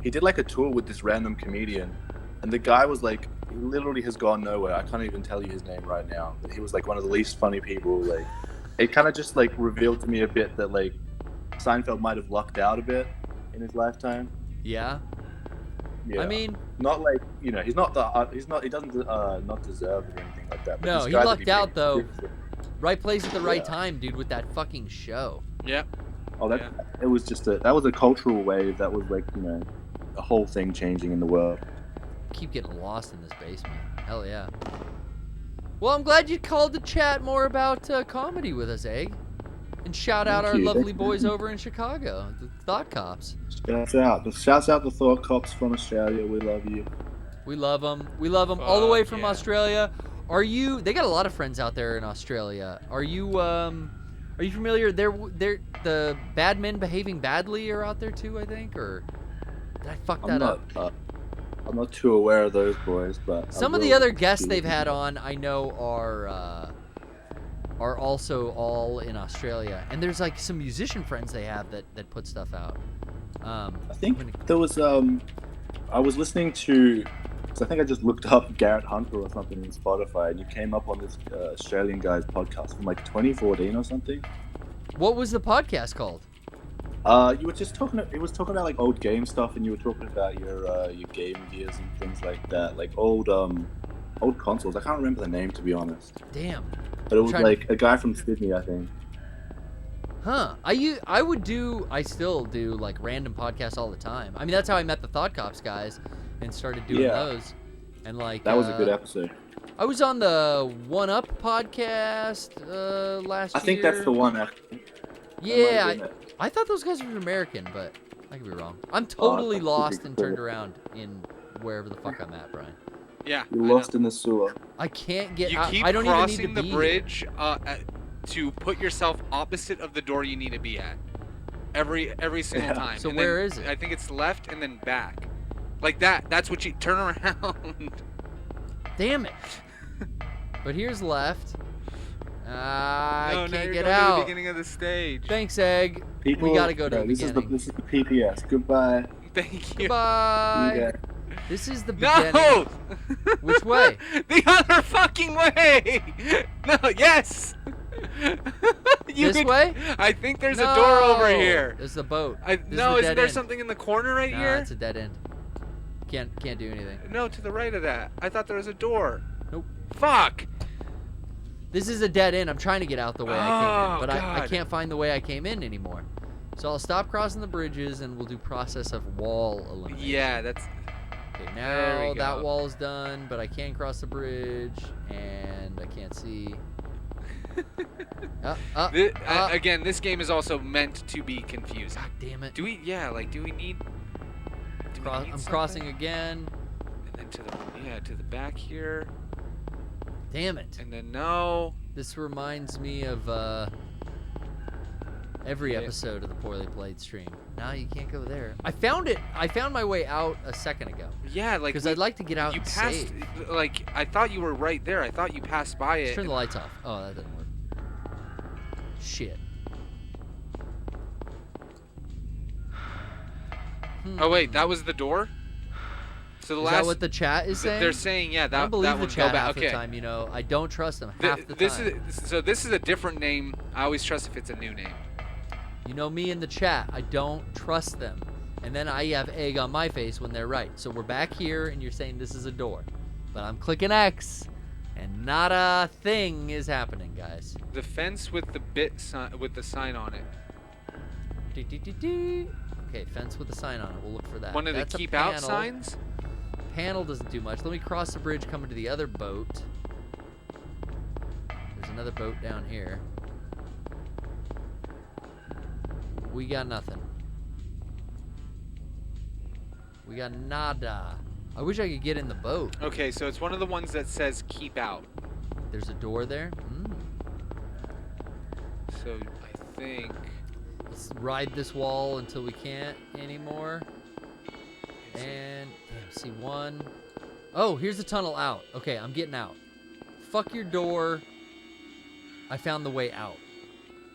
he did like a tour with this random comedian, and the guy was like, he literally has gone nowhere. I can't even tell you his name right now, but he was like one of the least funny people. Like, it kind of just like revealed to me a bit that like Seinfeld might have lucked out a bit in his lifetime. Yeah. I mean, not like he doesn't not deserve it or anything like that. But no, he lucked out though. Right place at the right time, dude, with that fucking show. Yep. Oh, it was just that was a cultural wave that was like, a whole thing changing in the world. Keep getting lost in this basement. Hell yeah. Well, I'm glad you called to chat more about comedy with us, Egg. And shout out our lovely boys over in Chicago, the Thought Cops. Shouts out the Thought Cops from Australia. We love you. We love them. We love them all the way from Australia. They got a lot of friends out there in Australia. Are you familiar? They're the bad men behaving badly are out there too, I think, or did I fuck that up? I'm not too aware of those boys, but some of the other guests they've had on, I know, are also all in Australia, and there's like some musician friends they have that put stuff out. I think there was I was listening to. I think I just looked up Garrett Hunter or something on Spotify, and you came up on this Australian guy's podcast from like 2014 or something. What was the podcast called? You were just talking. It was talking about like old game stuff, and you were talking about your Game Gears and things like that, like old consoles. I can't remember the name, to be honest. Damn. But it was like a guy from Sydney, I think. Huh. I still do like random podcasts all the time. I mean, that's how I met the Thought Cops guys and started doing those. And like that was a good episode. I was on the One Up podcast last year. I think that's the one. Yeah, I thought those guys were American, but I could be wrong. I'm totally lost and turned around in wherever the fuck I'm at, Brian. Yeah. You're lost in the sewer. I can't get. You keep I don't crossing even need to the be bridge to put yourself opposite of the door you need to be at. Every single time. So and where then, is it? I think it's left and then back. Like that. That's what you turn around. Damn it. But here's left. I now can't you're get going out. To the beginning of the stage. Thanks, Egg. We gotta go to the beginning. This is the PPS. Goodbye. Thank you. Goodbye. This is the beginning. No! Which way? The other fucking way! No, yes! This way? I think there's a door over here. There's the boat. Isn't there something in the corner right here? It's a dead end. Can't do anything. No, to the right of that. I thought there was a door. Nope. Fuck! This is a dead end. I'm trying to get out the way I came in, but I can't find the way I came in anymore. So I'll stop crossing the bridges and we'll do process of wall elimination. Yeah, that's... Okay, now that wall's done, but I can cross the bridge, and I can't see. Again, this game is also meant to be confusing. God damn it. Do we need... I'm crossing again. And then to the back here. Damn it. And then no. This reminds me of every episode of the Poorly Played stream. Now you can't go there. I found it. I found my way out a second ago. Yeah, like because I'd like to get out and passed, save. Like I thought you were right there. I thought you passed by it. Turn the lights off. Oh, that didn't work. Shit. Oh wait, that was the door. So the is last. That what the chat is saying? They're saying that. I don't believe that the chat half okay. the time. You know, I don't trust them half the time. This is a different name. I always trust if it's a new name. You know me in the chat. I don't trust them. And then I have egg on my face when they're right. So we're back here, and you're saying this is a door. But I'm clicking X, and not a thing is happening, guys. The fence with the sign on it. Okay, fence with the sign on it. We'll look for that. One of the keep out signs? Panel doesn't do much. Let me cross the bridge, come into the other boat. There's another boat down here. We got nothing. We got nada. I wish I could get in the boat. Okay, so it's one of the ones that says keep out. There's a door there? So I think... Let's ride this wall until we can't anymore. And, damn, see one. Oh, here's the tunnel out. Okay, I'm getting out. Fuck your door. I found the way out.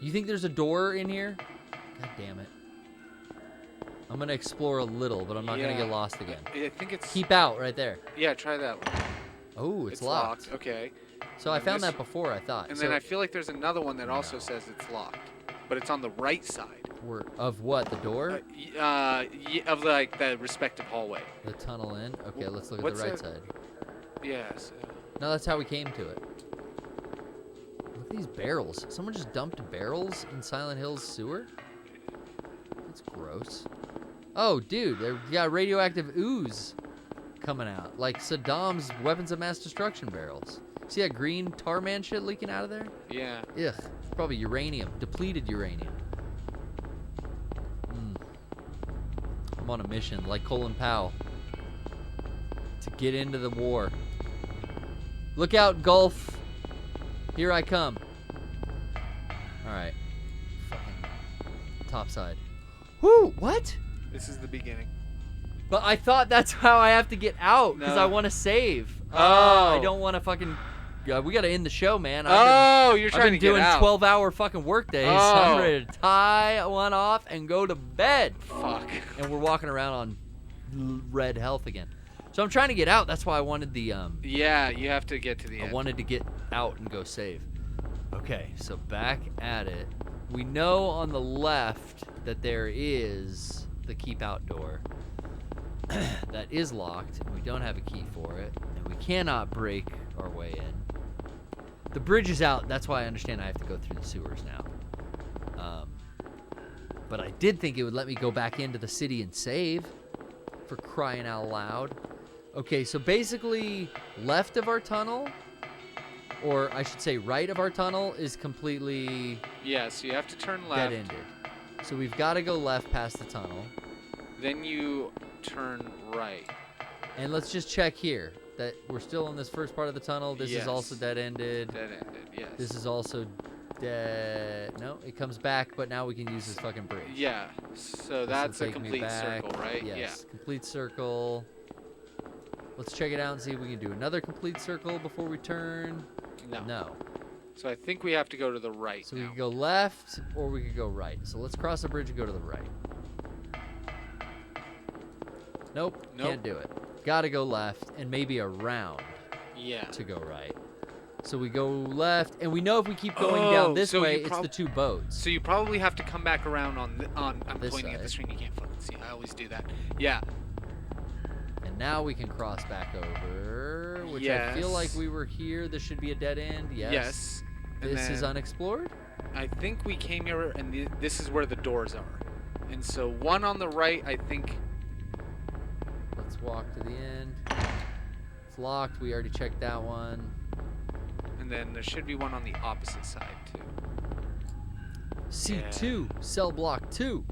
You think there's a door in here? God damn it. I'm going to explore a little, but I'm not going to get lost again. I think it's... Keep out right there. Yeah, try that one. Oh, it's locked. Okay. So I found that before, I thought. And then I feel like there's another one that also says it's locked. But it's on the right side. Of what? The door? Of like the respective hallway. The tunnel in? Okay, let's look at the right side. Yes. No, that's how we came to it. These barrels. Someone just dumped barrels in Silent Hill's sewer? That's gross. Oh, dude, they got radioactive ooze coming out. Like Saddam's weapons of mass destruction barrels. See that green tar man shit leaking out of there? Yeah. Ugh. It's probably uranium. Depleted uranium. I'm on a mission, like Colin Powell. To get into the war. Look out, Gulf. Here I come. Alright. Fucking top side. Whoo! What? This is the beginning. But I thought that's how I have to get out, because I want to save. I don't want to fucking... we got to end the show, man. You're trying to get out. I've been doing 12-hour fucking work days. So I'm ready to tie one off and go to bed. Fuck. And we're walking around on red health again. So I'm trying to get out. That's why I wanted the... Yeah, you have to get to the end. I wanted to get out and go save. Okay, so back at it. We know on the left that there is the keep out door. That is locked, and we don't have a key for it. And we cannot break our way in. The bridge is out. That's why I understand I have to go through the sewers now. But I did think it would let me go back into the city and save. For crying out loud. Okay, so basically left of our tunnel, or I should say right of our tunnel, is completely... Yeah, so you have to turn left. Dead-ended. So we've got to go left past the tunnel. Then you turn right. And let's just check here that we're still in this first part of the tunnel. This is also dead-ended. Dead-ended, yes. This is also dead. No, it comes back, but now we can use this fucking bridge. Yeah, so that's a complete circle, right? Yes, yeah. Complete circle. Let's check it out and see if we can do another complete circle before we turn. No. So I think we have to go to the right So now. we could go left or we could go right. So let's cross the bridge and go to the right. Nope. Can't do it. Gotta go left and maybe around to go right. So we go left, and we know if we keep going down this way, it's the two boats. So you probably have to come back around on I'm this pointing side. at the screen. You can't fucking see. I always do that. Yeah. And now we can cross back over, which I feel like we were here. This should be a dead end. Yes. Yes. This is unexplored? I think we came here, and this is where the doors are. And so one on the right, I think... Let's walk to the end. It's locked. We already checked that one. And then there should be one on the opposite side, too. C2. Cell block 2.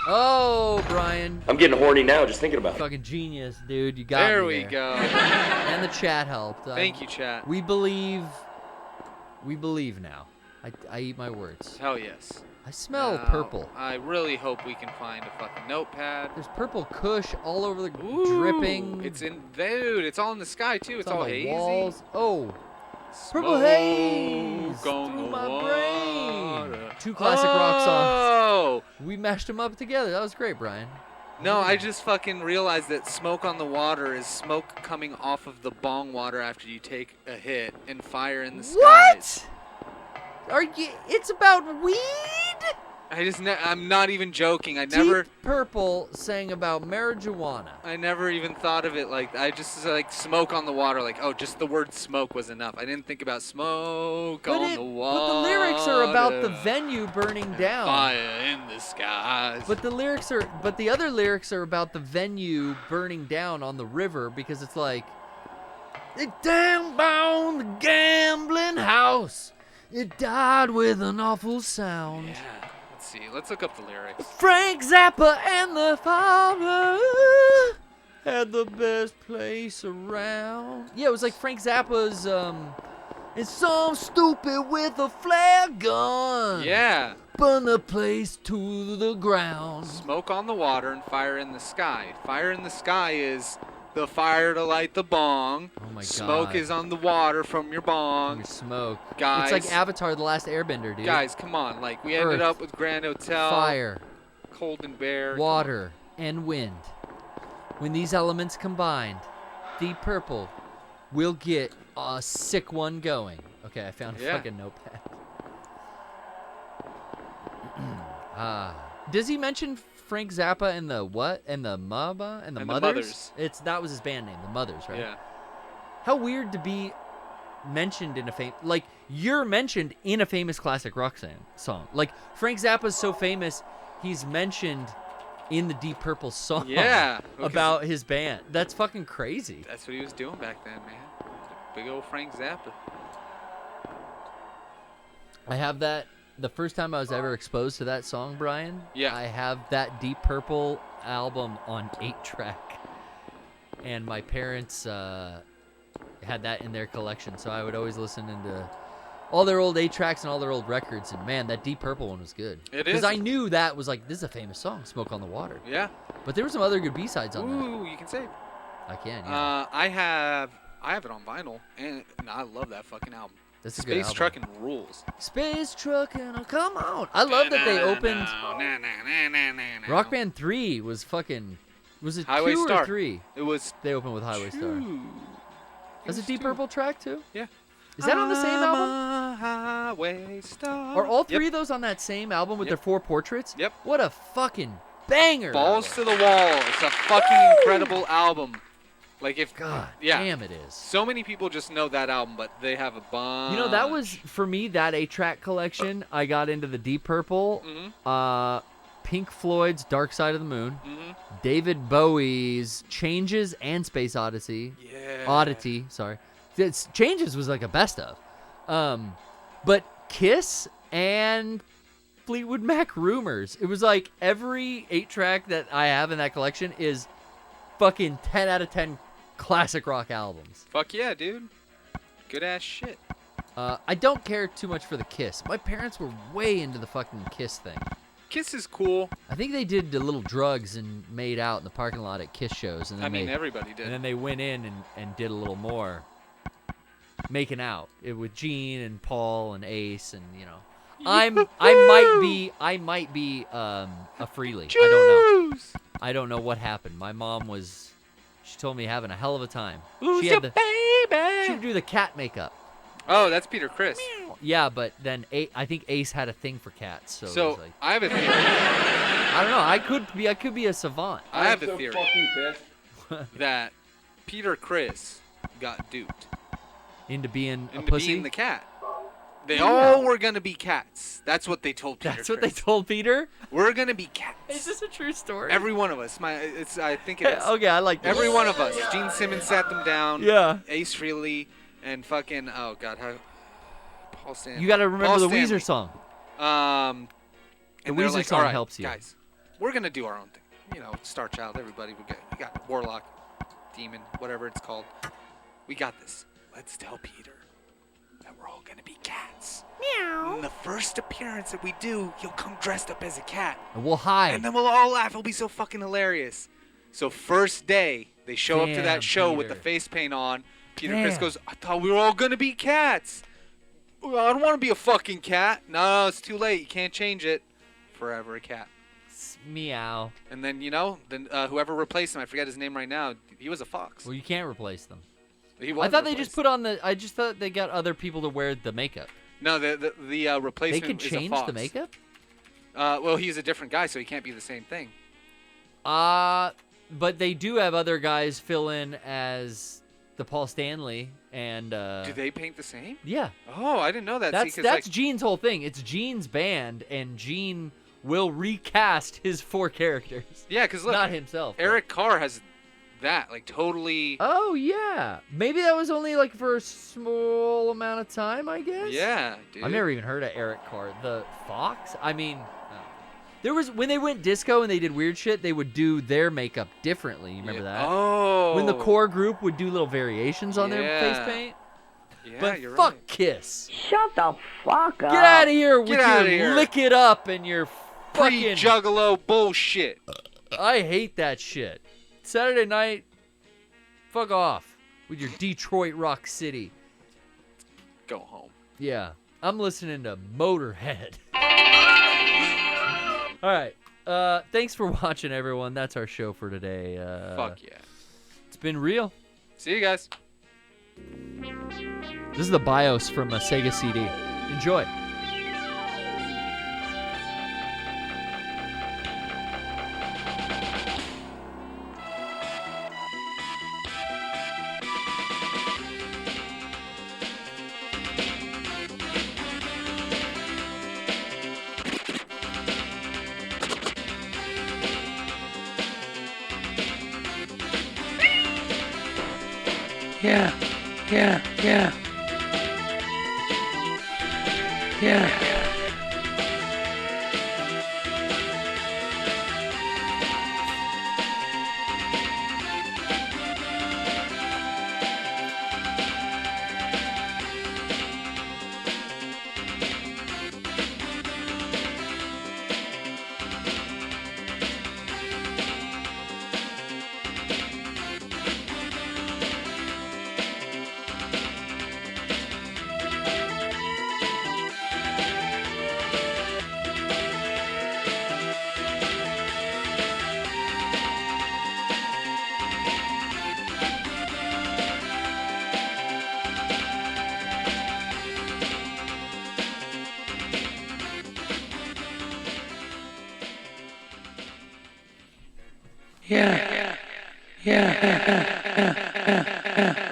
Oh, Brian. I'm getting horny now just thinking about it. Fucking genius, dude. You got there me we go. And the chat helped. Thank you, chat. We believe. We believe now. I eat my words. Hell yes. I smell purple. I really hope we can find a fucking notepad. There's purple kush all over the dripping. It's in, dude. It's all in the sky too. It's all on the hazy. Walls. Oh, purple Smoke haze on through the my water. brain. Two classic rock songs. We mashed them up together. That was great, Brian. No, I just fucking realized that smoke on the water is smoke coming off of the bong water after you take a hit, and fire in the skies. What? Are you? It's about weed? I'm not even joking. Deep Purple sang about marijuana. I never even thought of it like, I just like smoke on the water, like, oh, just the word smoke was enough. I didn't think about smoke on the water. But the lyrics are about the venue burning down. Fire in the skies. But the other lyrics are about the venue burning down on the river, because it's like, it down the gambling house. It died with an awful sound. Yeah. Let's see. Let's look up the lyrics. Frank Zappa and the Father had the best place around. Yeah, it was like Frank Zappa's, and some stupid with a flare gun. Yeah. Burn the place to the ground. Smoke on the water and fire in the sky. Fire in the sky is the fire to light the bong. Oh my God. Smoke is on the water from your bong. Your smoke. Guys. It's like Avatar: The Last Airbender, dude. Guys, come on. Like, we ended up with Grand Hotel. Fire. Cold and Bear. Water and wind. When these elements combined, Deep Purple will get a sick one going. Okay, I found a fucking notepad. Does he mention Frank Zappa and the what? And the Mama? And the Mothers? Mothers. That was his band name, the Mothers, right? Yeah. How weird to be mentioned in you're mentioned in a famous classic rock song. Like Frank Zappa's so famous, he's mentioned in the Deep Purple song. Yeah. About his band. That's fucking crazy. That's what he was doing back then, man. Big old Frank Zappa. I have that. The first time I was ever exposed to that song, Brian. Yeah. I have that Deep Purple album on 8-track, and my parents had that in their collection, so I would always listen into all their old 8-tracks and all their old records, and man, that Deep Purple one was good. It is. Because I knew that was like, this is a famous song, Smoke on the Water. Yeah. But there were some other good B-sides on that. Ooh, you can say. I can, yeah. I have it on vinyl, and I love that fucking album. That's a good album. Space Truckin' rules. Space Truckin', oh, come on. I love that they opened... Rock Band 3 was fucking... Was it Highway 2 Star. or 3? It was... They opened with Highway Star. That's a Deep Purple track, too? Yeah. Is that on the same album? I'm a highway star. Are all three of those on that same album with their 4 portraits? Yep. What a fucking banger. Balls to the wall. It's a fucking incredible album. Like if God yeah, damn it is. So many people just know that album, but they have a bunch. You know, that was, for me, that 8-track collection, I got into the Deep Purple, Pink Floyd's Dark Side of the Moon, David Bowie's Changes and Space Odyssey. Yeah. Oddity, sorry. Changes was like a best of. But Kiss and Fleetwood Mac Rumors. It was like every 8-track that I have in that collection is fucking 10 out of 10 classic rock albums. Fuck yeah, dude. Good ass shit. I don't care too much for the Kiss. My parents were way into the fucking Kiss thing. Kiss is cool. I think they did the little drugs and made out in the parking lot at Kiss shows. And then everybody did. And then they went in and did a little more making out with Gene and Paul and Ace and, you know. I might be a Freely. I don't know what happened. My mom she told me having a hell of a time. Who's she your baby? She would do the cat makeup. Oh, that's Peter Criss. Yeah, but then I think Ace had a thing for cats. So it was like, I have a theory. I don't know. I could be a savant. I have a theory that Peter Criss got duped into being a into pussy. Being the cat. They all were gonna be cats. That's what they told Peter. That's what they told Peter. We're gonna be cats. Is this a true story? Every one of us. I think it is. Okay, I like this. Every one of us. Gene Simmons sat them down. Yeah. Ace Frehley and fucking Paul Stanley. You got to remember Paul the Stanley. Weezer song. And the they're Weezer like, song all right, helps you. guys. We're gonna do our own thing. You know, Star Child. Everybody. We got Warlock, Demon, whatever it's called. We got this. Let's tell Peter that we're all gonna be cats. Meow. And the first appearance that we do, he'll come dressed up as a cat. And we'll hide. And then we'll all laugh. It'll be so fucking hilarious. So first day, they show up to that show with the face paint on. Peter Criss goes, I thought we were all gonna be cats. I don't want to be a fucking cat. No, it's too late. You can't change it. Forever a cat. Meow. And then, whoever replaced him, I forget his name right now, he was a fox. Well, you can't replace them. I thought they just put on I just thought they got other people to wear the makeup. No, the replacement They could is a change fox. the makeup? Well, he's a different guy, so he can't be the same thing. But they do have other guys fill in as the Paul Stanley and Do they paint the same? Yeah. Oh, I didn't know that. That's Gene's whole thing. It's Gene's band, and Gene will recast his 4 characters. Yeah, because look, not himself. Eric Carr has that totally. Oh yeah, maybe that was only like for a small amount of time, I guess. Yeah, dude. I've never even heard of Eric Carr, the Fox. I mean, there was when they went disco and they did weird shit, they would do their makeup differently. You remember that? Oh. When the core group would do little variations on their face paint. Yeah, but you're fuck right. Kiss. Shut the fuck up. Get out of here with Get outta your here. lick it up and your fucking Pre-juggalo bullshit. I hate that shit. Saturday night, fuck off with your Detroit Rock City. Go home. Yeah, I'm listening to Motorhead. All right. Thanks for watching, everyone. That's our show for today. Fuck yeah. It's been real. See you guys. This is the BIOS from a Sega CD. Enjoy. Yeah. Yeah. Yeah. Yeah. Yeah. Yeah. Yeah.